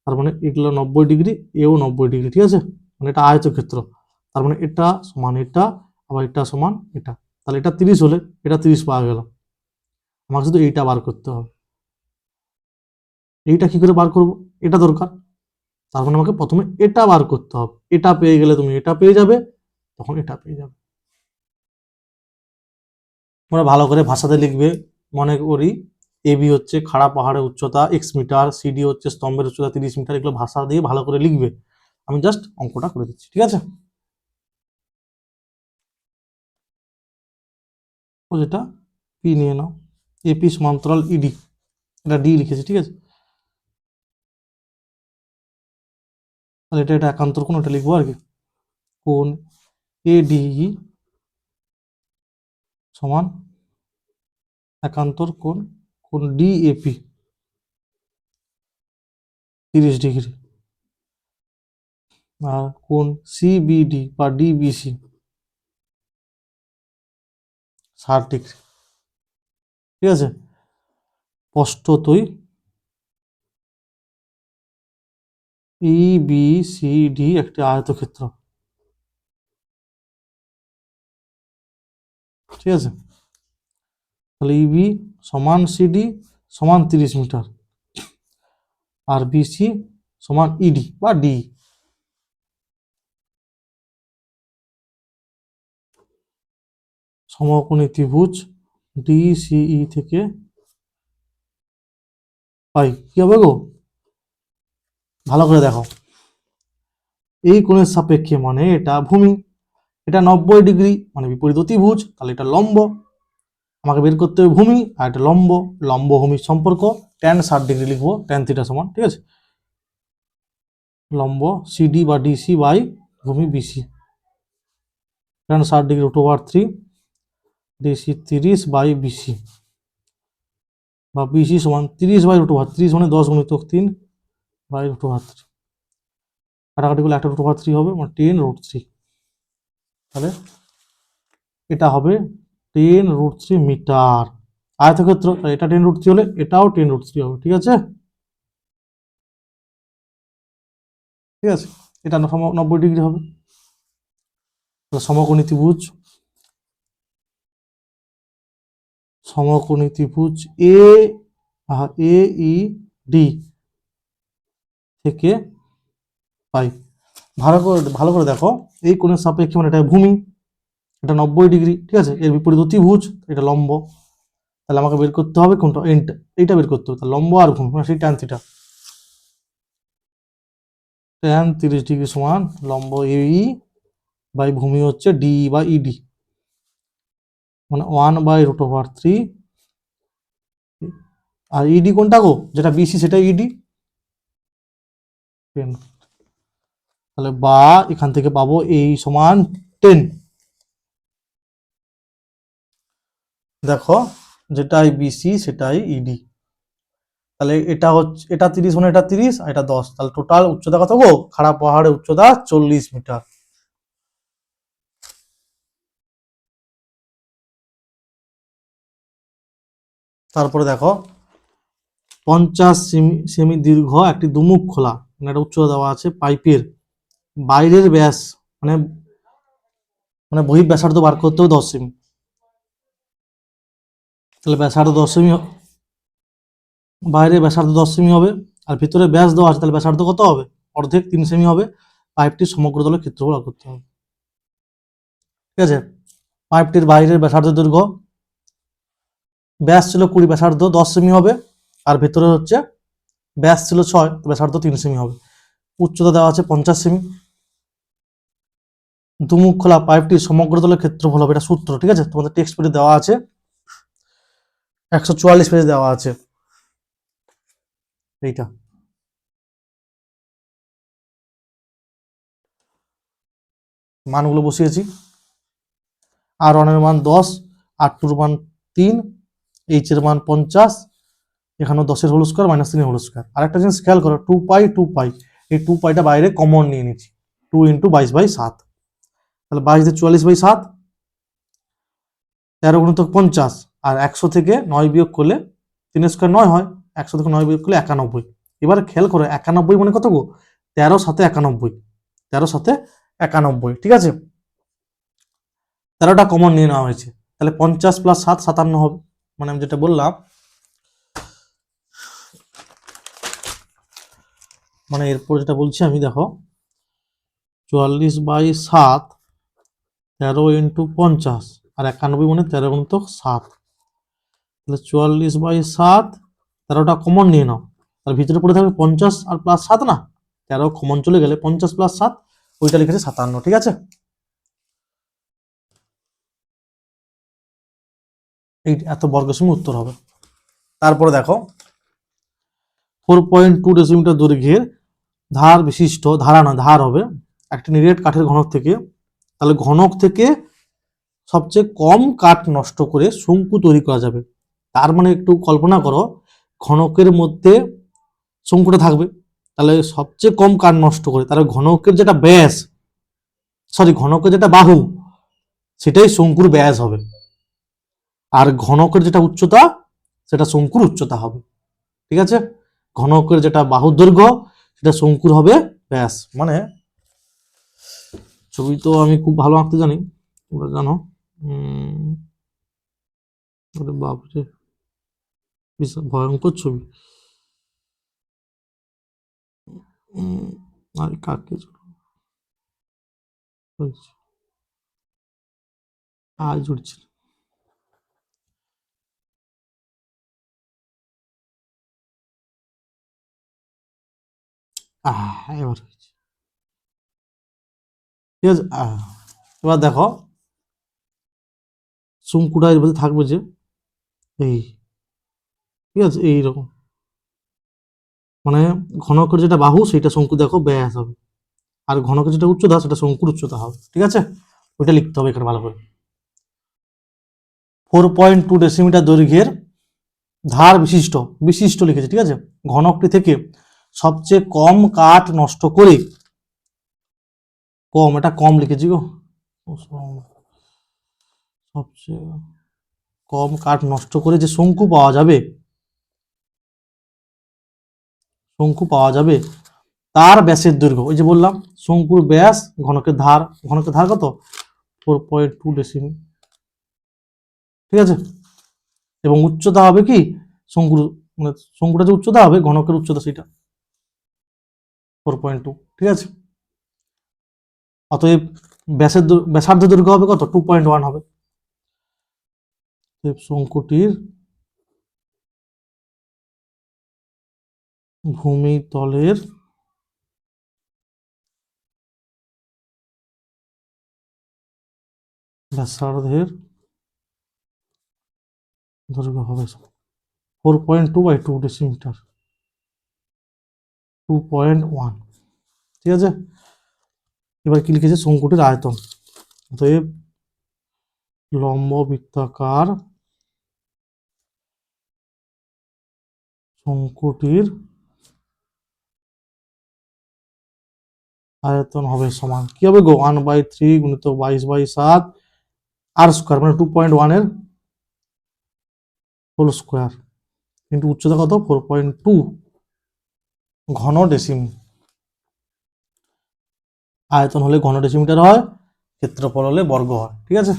S1: তার মানে এগুলো 90 ডিগ্রি, এও 90 ডিগ্রি, ঠিক আছে, মানে এটা আয়তক্ষেত্র, তার মানে এটা সমান এটা, আবার এটা সমান এটা, তাহলে এটা 30 হলে এটা 30 পাওয়া গেল। আমার শুধু এইটা বার করতে হবে। এইটা কি করে বার করব, এটা দরকার, তার মানে আমাকে প্রথমে এটা বার করতে হবে। এটা পেয়ে গেলে তুমি এটা পেয়ে যাবে, তখন এটা পেয়ে যাবে। তোমরা ভালো করে ভাষাতে লিখবে। মনে করি এবি হচ্ছে খাড়া পাহাড়ের উচ্চতা এক্স মিটার, সিডি হচ্ছে স্তম্ভের উচ্চতা 30 মিটার, এগুলো ভাষা দিয়ে ভালো করে লিখবে। আমি জাস্ট অঙ্কটা করে দিচ্ছি, ঠিক আছে। ও যেটা পি নিয়ে নাও, এপি সমান্তরাল ইডি, এটা ডি লিখেছি, ঠিক আছে, তাহলে এটা এটা একান্তর কোণ, এটা লিখবো আর কি, কোণ এডিই সমান একান্তর কোণ, কোণ ডিএপি 30 ডিগ্রি, আর কোণ সিবিডি বা ডিবিসি 60 ডিগ্রি, ঠিক আছে। স্পষ্টতই ইবিসিডি একটি আয়তক্ষেত্র, ঠিক আছে, তাহলে ইবি সমান সিডি সমান 30 মিটার, আর বিসি সমান ইডি বা ডি। সমকোণী ত্রিভুজ ডিসিই থেকে পাই, কি হবে গো, ভালো করে দেখো, এই কোণের সাপেক্ষে মানে এটা ভূমি, এটা 90 ডিগ্রি মানে বিপরীত অতিভুজ, তাহলে এটা লম্ব, আমাকে বের করতে হবে ভূমি আর এটা লম্ব, লম্ব ভূমির সম্পর্ক ট্যান 60 ডিগ্রি লিখবো, ট্যান থিটা সমান, ঠিক আছে, লম্ব সিডি বা ডিসি বাই ভূমি BC, tan 60 degree √3, DC 30 by BC, বা বিসি সমান 30 বাই √3, 30 মানে 10 গুণিতক 3 বাই √3, কাটাকাটি করলে 1/√3 হবে, মানে 10√3। তাহলে এটা হবে 10√3 মিটার আয়তক্ষেত্র। এটা 10√3 হলে এটাও 10√3 হবে। ঠিক আছে, ঠিক আছে, এটা 90 ডিগ্রি হবে। সমকোণী ত্রিভুজ, সমকোণী ত্রিভুজ এ ই ডি থেকে পাই। ভালো করে দেখো, এই কোণের সাপেক্ষে মানে এটা ভূমি, এটা 90 ডিগ্রি। ঠিক আছে, এর বিপরীত ত্রিভুজ, এটা লম্ব। তাহলে আমাকে বের করতে হবে কোনটা, এইটা বের করতে হবে। লম্ব আর ভূমি মানে সেই ট্যান থিটা। ট্যান 30 ডিগ্রি সমান লম্ব এই বাই ভূমি হচ্ছে ডি বা ইডি, মানে 1/√3। আর ইডি কোনটা গো, যেটা বিসি সেটা ইডি। তাহলে বা এখান থেকে পাবো এই সমান 10। দেখো, যেটাই বিসি সেটাই ইডি। তাহলে এটা হচ্ছে, এটা 30 মানে এটা 30 আর এটা 10, তাহলে টোটাল উচ্চতা কত গো, খাড়া পাহাড়ের উচ্চতা 40 মিটার। তারপরে দেখো 50 সেমি দীর্ঘ একটি দুমুখ খোলা, মানে একটা উচ্চতা দেওয়া আছে পাইপের বাইরের ব্যাস, মানে মানে বহির ব্যাসার্ধ বার করতে হবে 10 সেমি। তাহলে ব্যাসার্ধ 10 সেমি, বাইরে ব্যাসার্ধ 10 সেমি হবে, আর ভিতরে ব্যাস দেওয়া আছে, তাহলে ব্যাসার্ধ কত হবে, অর্ধেক 3 সেমি হবে। পাইপটির সমগ্র তলের ক্ষেত্রফল বার করতে হবে। ঠিক আছে, পাইপটির বাইরের ব্যাসার্ধ দৈর্ঘ্য, ব্যাস ছিল 20, ব্যাসার্ধ 10 সেমি হবে, আর ভেতরে হচ্ছে ব্যাস ছিল 6, ব্যাসার্ধ 3 সেমি হবে। উচ্চতা দেওয়া আছে 50 সেমি। দুমুখ খোলা পাইপটির সমগ্র তলের ক্ষেত্রফল হবে, এটা সূত্র। ঠিক আছে, তোমাদের টেক্সট পেজে দেওয়া আছে, 144 পেজে দেওয়া আছে এইটা। মানগুলো বসিয়েছি, R1 এর মান 10, R2 এর মান 3, H এর মান 50, এখানেও 10 এর হোল স্কয়ার মাইনাস 3 এর হোল স্কয়ার। আর একটা জিনিস খেয়াল করো, 2 পাই 2 পাই, এই 2 পাইটা বাইরে কমন নিয়ে নিচ্ছি, 2 × 22/7। তাহলে 22 দিয়ে 44/7, 13 × 50, আর 100 থেকে 9 বিয়োগ করলে 3 স্কয়ার 9 হয়, 100 থেকে 9 বিয়োগ করলে 91। এবার খেয়াল করো 91 মানে কত গো, 13 7 91, 13 7 91। ঠিক আছে, 13টা কমন নিয়ে নেওয়া হয়েছে, তাহলে 50 + 7 57 হবে। মানে আমি যেটা বললাম, মানে এরপর যেটা বলছি আমি, দেখো 44/7, 13 × 50, আর 91 মানে 13 × 7। তাহলে 44/7, 13টা কমন নিয়ে নাও, তার ভিতরে পড়ে থাকবে 50 আর +7 না, 13 কমন চলে গেলে 50 + 7, ওইটা লিখেছে 57। ঠিক আছে, এই এত বর্গ সেমি উত্তর হবে। তারপরে দেখো 4.2 ডেসিমিটার দৈর্ঘ্যের ধার বিশিষ্ট, ধারা না ধার হবে একটি নিরেট কাঠের ঘনক থেকে। তাহলে ঘনক থেকে সবচেয়ে কম কাঠ নষ্ট করে শঙ্কু তৈরি করা যাবে। তার মানে একটু কল্পনা করো, ঘনকের মধ্যে শঙ্কুটা থাকবে, তাহলে সবচেয়ে কম কাঠ নষ্ট করে, তাহলে ঘনকের যেটা ব্যাস, ঘনকের যেটা বাহু, সেটাই শঙ্কুর ব্যাস হবে, আর ঘনকের যেটা উচ্চতা সেটা শঙ্কুর উচ্চতা হবে। ঠিক আছে, ঘনকের যেটা বাহুর দৈর্ঘ্য সেটা শঙ্কুর হবে ব্যাস। মানে ছবি তো আমি খুব ভালো আঁকতে জানি, তোমরা জানো। বাপরে, বিশাল ভয়ঙ্কর ছবি। আর কাকে আজ উঠছে, এবার হয়েছে। ঠিক আছে, এবার দেখো শঙ্কুটা এর মধ্যে থাকবে যে এই, ঠিক আছে, এইরকম, মানে ঘনকের যেটা বাহু সেটা শঙ্কু দেখো ব্যাস হবে, আর ঘনকের যেটা উচ্চতা সেটা শঙ্কুর উচ্চতা হবে। ঠিক আছে, ওইটা লিখতে হবে এখানে ভালো করে। 4.2 ডেসিমিটার দৈর্ঘ্যের ধার বিশিষ্ট, বিশিষ্ট লিখেছে। ঠিক আছে, ঘনকটি থেকে সবচেয়ে কম কাঠ নষ্ট করে কম, এটা কম লিখেছি গো। সবচেয়ে কম কাঠ নষ্ট করে যে শঙ্কু পাওয়া যাবে, শঙ্কু পাওয়া যাবে তার ব্যাসের দৈর্ঘ্য, ওই যে বললাম শঙ্কুর ব্যাস ঘনকের ধার, ঘনকের ধার কত 4.2 ডেসিমি, ঠিক আছে। এবং উচ্চতা হবে কি শঙ্কুর, মানে শঙ্কুটা যে উচ্চতা হবে ঘনকের উচ্চতা সেটা 4.2, ঠিক আছে। অতএব ব্যাসার্ধ দৈর্ঘ্য হবে কত 2.1 হবে। শঙ্কুটির ভূমিতলের ব্যাসার্ধের দৈর্ঘ্য হবে 4.2/2 ডেসিমিটার, 2.1, ঠিক আছে। এবার কি লিখেছে শঙ্কুটির আয়তন, অতএব লম্ব বৃত্তাকার শঙ্কুটির আয়তন হবে সমান কি হবে গো 1/3 গুণিতক 22/7 আর স্কোয়ার, মানে 2.1 এর হোল স্কোয়ার, কিন্তু উচ্চতা কত 4.2 ঘন ডেসিমি। আয়তন হলে ঘন ডেসিমিটার হয়, ক্ষেত্রফল হলে বর্গ হয়, ঠিক আছে।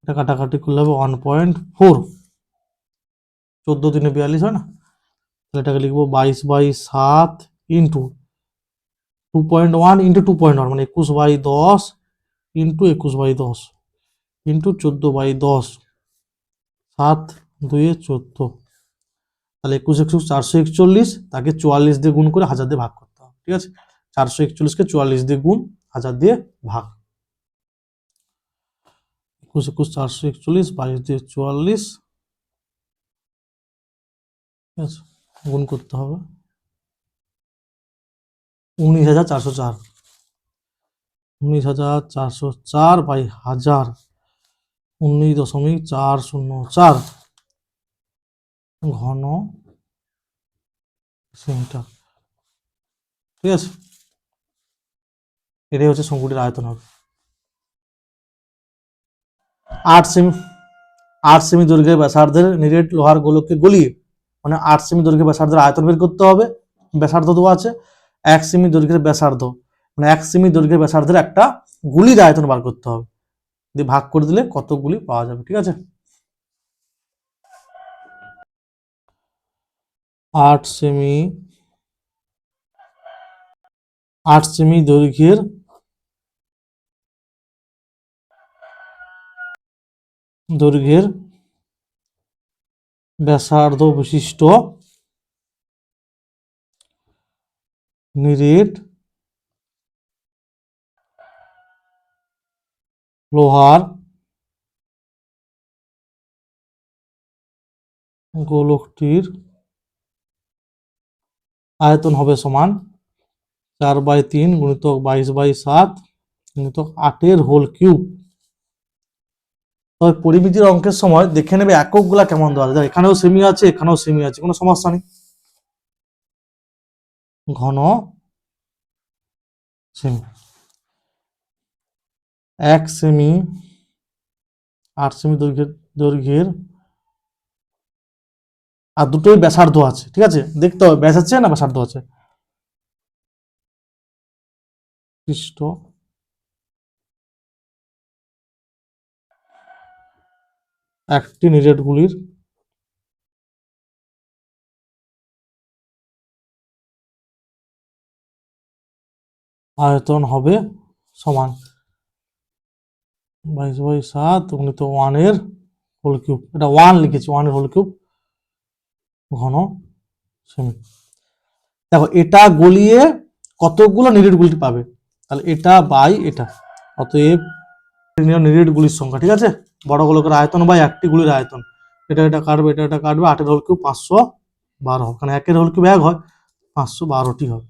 S1: এটা কাটাকাটি করলে হবে 1.4, 14×42 হয় না, এটাকে লিখবো 22/7 ইন্টু 2.1 ইন্টু 2.1 মানে 21/10 ইন্টু 21/10 ইন্টু 14/10, 7×2=14, তাহলে 21×441, তাকে 44 দিয়ে গুণ করে 1000 দিয়ে ভাগ করতে হবে, ঠিক আছে। 441কে 44 দিয়ে গুণ 1000 দিয়ে ভাগ, 21×441, 22 দিয়ে 44, ঠিক আছে, গুণ করতে হবে 19,404, 19,404/1000, 19.404 ঘন সেন্টিমিটার, ঠিক আছে। এটাই হচ্ছে শঙ্কুটির আয়তন হবে। 8 সেমি, 8 সেমি দৈর্ঘ্যের ব্যাসার্ধের নিরেট লোহার গোলককে গলিয়ে, মানে 8 সেমি দৈর্ঘ্যের ব্যাসার্ধের আয়তন বের করতে হবে, ব্যাসার্ধ দেওয়া আছে 1 সেমি দৈর্ঘ্যের ব্যাসার্ধ, মানে 1 সেমি দৈর্ঘ্যের ব্যাসার্ধের একটা গুলির আয়তন বার করতে হবে, দিয়ে ভাগ করে দিলে কত গুলি পাওয়া যাবে, ঠিক আছে। 8 সেমি, 8 সেমি দৈর্ঘ্যের ব্যাসার্ধ বিশিষ্ট নিরেট লোহার গোলকটির আয়তন হবে সমান 4/3 গুণিতক 22/7 গুণিতক 8 হোল কিউব। তবে পরিমিতির অঙ্কের সময় দেখে নেবে এককগুলা কেমন দেওয়া আছে, এখানেও সেমি আছে এখানেও সেমি আছে, কোনো সমস্যা নেই। ঘন সেমি, 1 সেমি, 8 সেমি দৈর্ঘ্যের আর দুটোই ব্যাসার্ধ আছে, ঠিক আছে, দেখতে হবে ব্যাস আছে না ব্যাসার্ধ আছে, পৃষ্ঠ একটি নিরেট গুলির আয়তন হবে সমান 22/7 গুণিত 1 এর হোল কিউব, এটা 1 লিখেছি, 1 এর হোল কিউব ঘন সেমি। দেখো এটা গলিয়ে কতগুলো নিরেট গুলি পাবে, তাহলে এটা বাই এটা, অতএব নিরেট গুলির সংখ্যা, ঠিক আছে, বড় গোলকের আয়তন বাই একটি গুলির আয়তন, এটা এটা কাটবে এটা এটা কাটবে, 8 এর হোল কিউব 512 হবে, কারণ 1 এর হোল কিউব 1 হয়, 512টি হবে।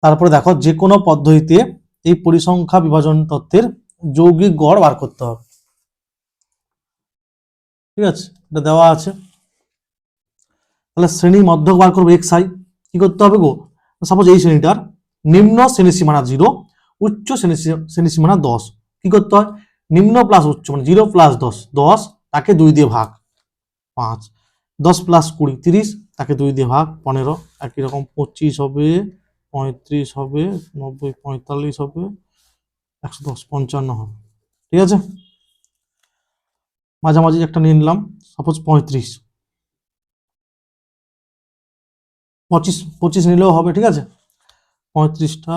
S1: তারপরে দেখো যে কোনো পদ্ধতিতে এই পরিসংখ্যা বিভাজন তত্ত্বের যৌগিক গড় বার করতে হবে। ঠিক আছে, এটা দেওয়া আছে। তাহলে শ্রেণী মধ্যক বার করবো এক্স আই। কি করতে হবে গো, সাপোজ এই শ্রেণীটার নিম্ন শ্রেণী সীমানা 0, উচ্চ শ্রেণী সীমানা 10। কি করতে হয়, নিম্ন প্লাস উচ্চ মানে 0 প্লাস 10, 10 তাকে 2 দিয়ে ভাগ 5, 10 প্লাস 20 30, তাকে 2 দিয়ে ভাগ 15, একই রকম 25 হবে, 35 হবে, 90 45 হবে, 110 55 হবে। ঠিক আছে, মাঝামাঝি একটা নিয়ে নিলাম, সাপোজ 35, 25 নিলেও হবে। ঠিক আছে, 35টা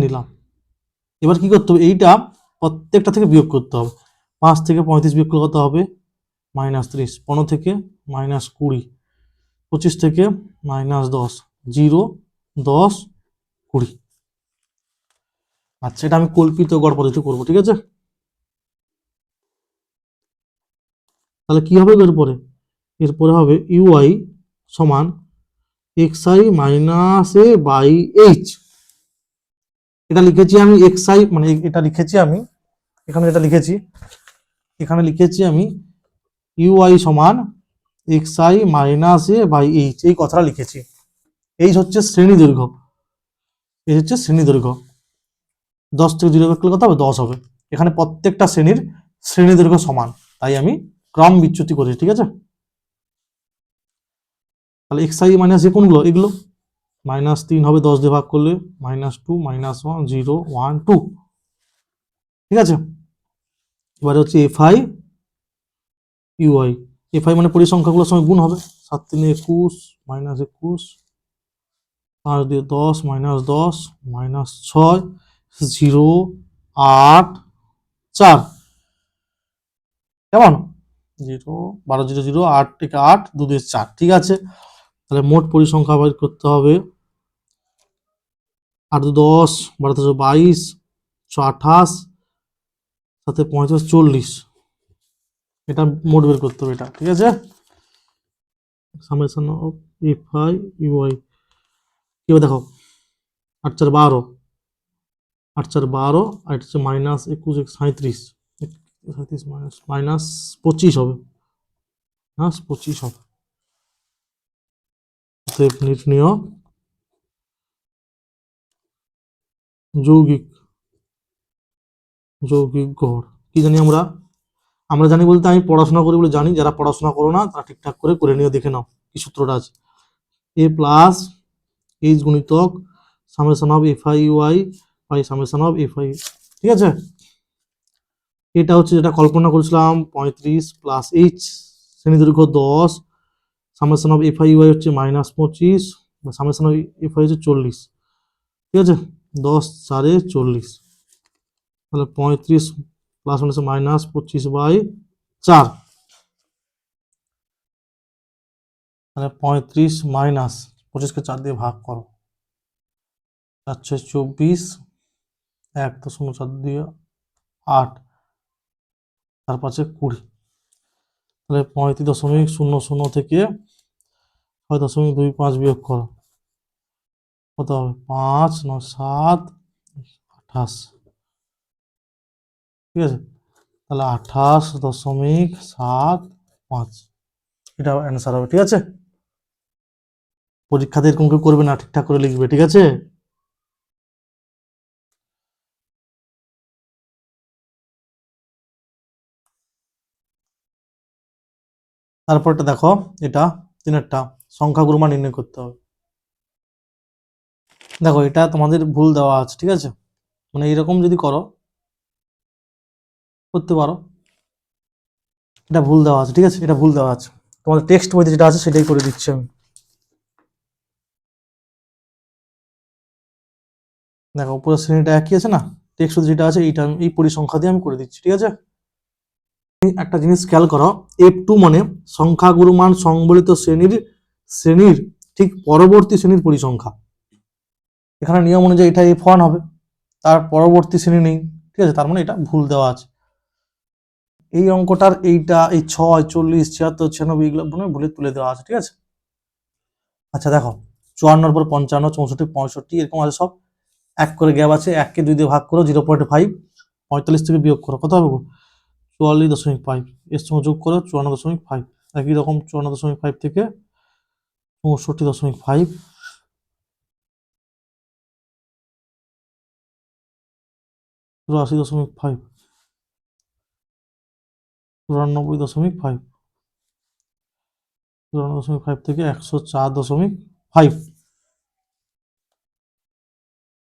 S1: নিলাম। এবার কি করতে হবে, এইটা প্রত্যেকটা থেকে বিয়োগ করতে হবে। 5 থেকে 35 বিয়োগ করলে কত হবে, -30, 15 থেকে -20, 25 থেকে -10, 0 10 20। আচ্ছা, এটা আমি কল্পিত গড় পদ্ধতি করবো। ঠিক আছে, তাহলে কি হবে এরপরে হবে ইউআই সমান xi minus a by h. এটা লিখেছি আমি xi, মানে এটা লিখেছি আমি এখানে, লিখেছি আমি ইউআই সমান xi minus a by h, এই কথাটা লিখেছি। এইচ হচ্ছে শ্রেণী দৈর্ঘ্য, 10 থেকে 0 বিয়োগ করলে কত হবে, 10 হবে। এখানে প্রত্যেকটা শ্রেণী দৈর্ঘ্য সমান, তাই আমি ক্রম বিচ্যুতি করেছি। ঠিক আছে, তাহলে xi মাইনাস এ কোনগুলো, এগুলো -3 হবে 10 দিয়ে ভাগ করলে, -2 -1 0 1 2। ঠিক আছে, এবারে হচ্ছে এফআই ইউআই। এফআই মানে পরিসংখ্যাগুলোর সঙ্গে গুণ হবে, 7 3 21 -21, 5 দিয়ে 10 -10 -6 0 8 4, কেমন 0 12 0 0 8 থেকে 8 2 দিয়ে 4। ঠিক আছে, তাহলে মোট পরিসংখ্যা বের করতে হবে, 8 10 12 22 28 সাথে 35 40, এটা মোট বের করতে হবে এটা। ঠিক আছে, সামেশন অফ এফআই ইউআই। কি হবে দেখো, 8 4 12, 8 4 12, আর এটা হচ্ছে -21 37, 37 -25 হবে, -25 হবে। নির্ণয় যৌগিক গড়। কি জানি আমরা জানি বলতে আমি পড়াশোনা করি বলে জানি, যারা পড়াশোনা করো না তারা ঠিকঠাক করে নিও, দেখে নাও কি সূত্রটা আছে। এ প্লাস এইচ গুণিতক summation of FI UI by summation of FI. ঠিক আছে, এটা হচ্ছে যেটা কল্পনা করেছিলাম, 35 প্লাস এইচ শ্রেণী দৈর্ঘ্য 10, সামেশন অফ এফআই ইউআই হচ্ছে -25, সামেশন অফ এফআই হচ্ছে 40। ঠিক আছে, 10 4 40, তাহলে 35 প্লাস হচ্ছে -25/4, তাহলে 35 মাইনাস 25কে 4 দিয়ে ভাগ করো, 4 6 24, 1.4 দিয়ে 8, তার পাশে 20, তাহলে 35.00 থেকে 6.25 বিয়োগ করো, কত হবে 5 9 7 28। ঠিক আছে, তাহলে 28.75, এটা অ্যান্সার হবে। ঠিক আছে, পরীক্ষাতে এরকম কেউ করবে না, ঠিকঠাক করে লিখবে। ঠিক আছে, তারপরটা দেখো, এটা 3-টা সংখ্যাগুরু মান নির্ণয় করতে হবে। দেখো, এটা তোমাদের ভুল দেওয়া আছে। ঠিক আছে, মানে এইরকম যদি করতে পারো, এটা ভুল দেওয়া আছে। ঠিক আছে, এটা ভুল দেওয়া আছে, তোমাদের টেক্সট বইতে যেটা আছে সেটাই করে দিচ্ছি আমি। দেখো, উপরের শ্রেণীটা একই আছে না, টেক্সট যেটা আছে এইটা এই পরিসংখ্যা দিয়ে আমি করে দিচ্ছি। ঠিক আছে, একটা জিনিস খেয়াল করো, F2 মানে সংখ্যাগুরু মান সংবলিত শ্রেণীর ঠিক পরবর্তী শ্রেণীর পরিসংখ্যা। এখানে নিয়ম অনুযায়ী এটা F1 হবে, তার পরবর্তী শ্রেণী নেই। ঠিক আছে, তার মানে এটা ভুল দেওয়া আছে। এই অঙ্কটার এইটা এই 6 40 76 96 এগুলো ভুলে তুলে দেওয়া আছে। ঠিক আছে, আচ্ছা দেখো, 54 পর 55 64 65 এরকম আছে, সব এক করে গ্যাপ আছে, 1কে 2 দিয়ে ভাগ করো, 0.5, 45 থেকে বিয়োগ করো, কত হবে 44.5, এর সঙ্গে যোগ করে 54.5, একই রকম 54.5 থেকে 64.5, 84.5, 94.5, 94.5 থেকে 104.5।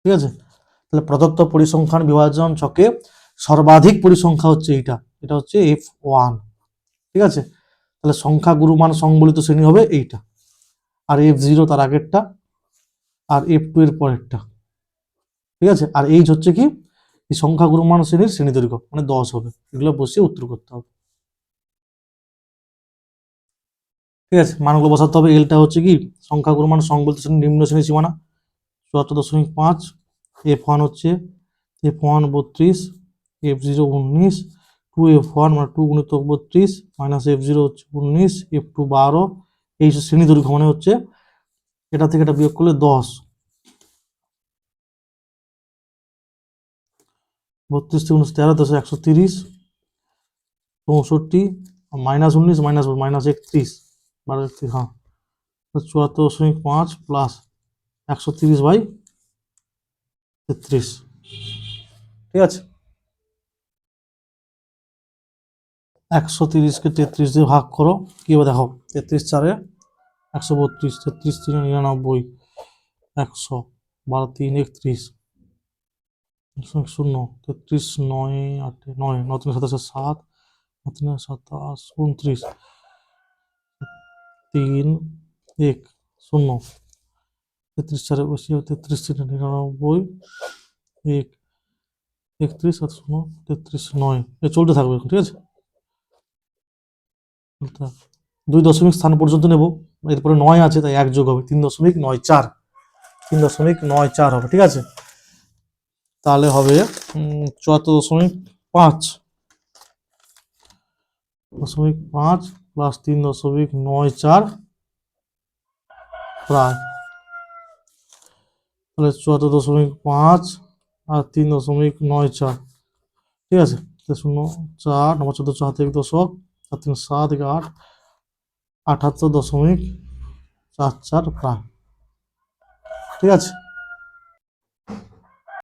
S1: ঠিক আছে, তাহলে প্রদত্ত পরিসংখ্যান বিভাজন ছকে সর্বাধিক পরিসংখ্যা হচ্ছে এইটা, এটা হচ্ছে F1। ঠিক আছে, তাহলে সংখ্যা গুরুমান সংবলিত শ্রেণী হবে এইটা, আর F0 তার আগেরটা, আর F2 এর পরেরটা। ঠিক আছে, আর এইচ হচ্ছে কি এই সংখ্যা গুরুমান শ্রেণীর শ্রেণী দৈর্ঘ্য, মানে 10 হবে। এগুলো বসিয়ে উত্তর করতে হবে। ঠিক আছে, মানগুলো বসাতে হবে। এলটা হচ্ছে কি সংখ্যা গুরুমান সংবলিত শ্রেণীর নিম্ন শ্রেণী সীমানা 74.5, F1 হচ্ছে F1 32, F0 19, 2F1 মানে 2 গুণিতক 32 মাইনাস F0 হচ্ছে 19, F2 12, এই শ্রেণী দৈর্ঘ্য মানে হচ্ছে এটা থেকে এটা বিয়োগ করলে 10, 32 থেকে 19 13, 10 130, 64, মাইনাস 19 মাইনাস মাইনাস 31, 12 31, হ্যাঁ 74.5 প্লাস 130/33। ঠিক আছে, 130কে 33 দিয়ে ভাগ করো, কি হবে দেখো, 33 4 132, 33 3 99, 100, 12 3 31, 0, 33 9 8 9 9 3 27 7, 9 3 27 29, 3 1 0, 33 4 বসিয়ে 33 3 99, 1 31 আর 0 33 9, এ চলতে থাকবে এখন। ঠিক আছে, চলতে থাকবে। 2 দশমিক স্থান পর্যন্ত নেব, এরপরে 9 আছে তাই 1 যোগ হবে 3.94, 3.94 হবে। ঠিক আছে, তাহলে হবে 74.5 প্লাস 3.94 প্রায়, তাহলে 74.5 আর 3.94। ঠিক আছে, 0 4 9 14 4 থেকে দশক, 4 3 7 থেকে 8, 78.44 প্রায়। ঠিক আছে।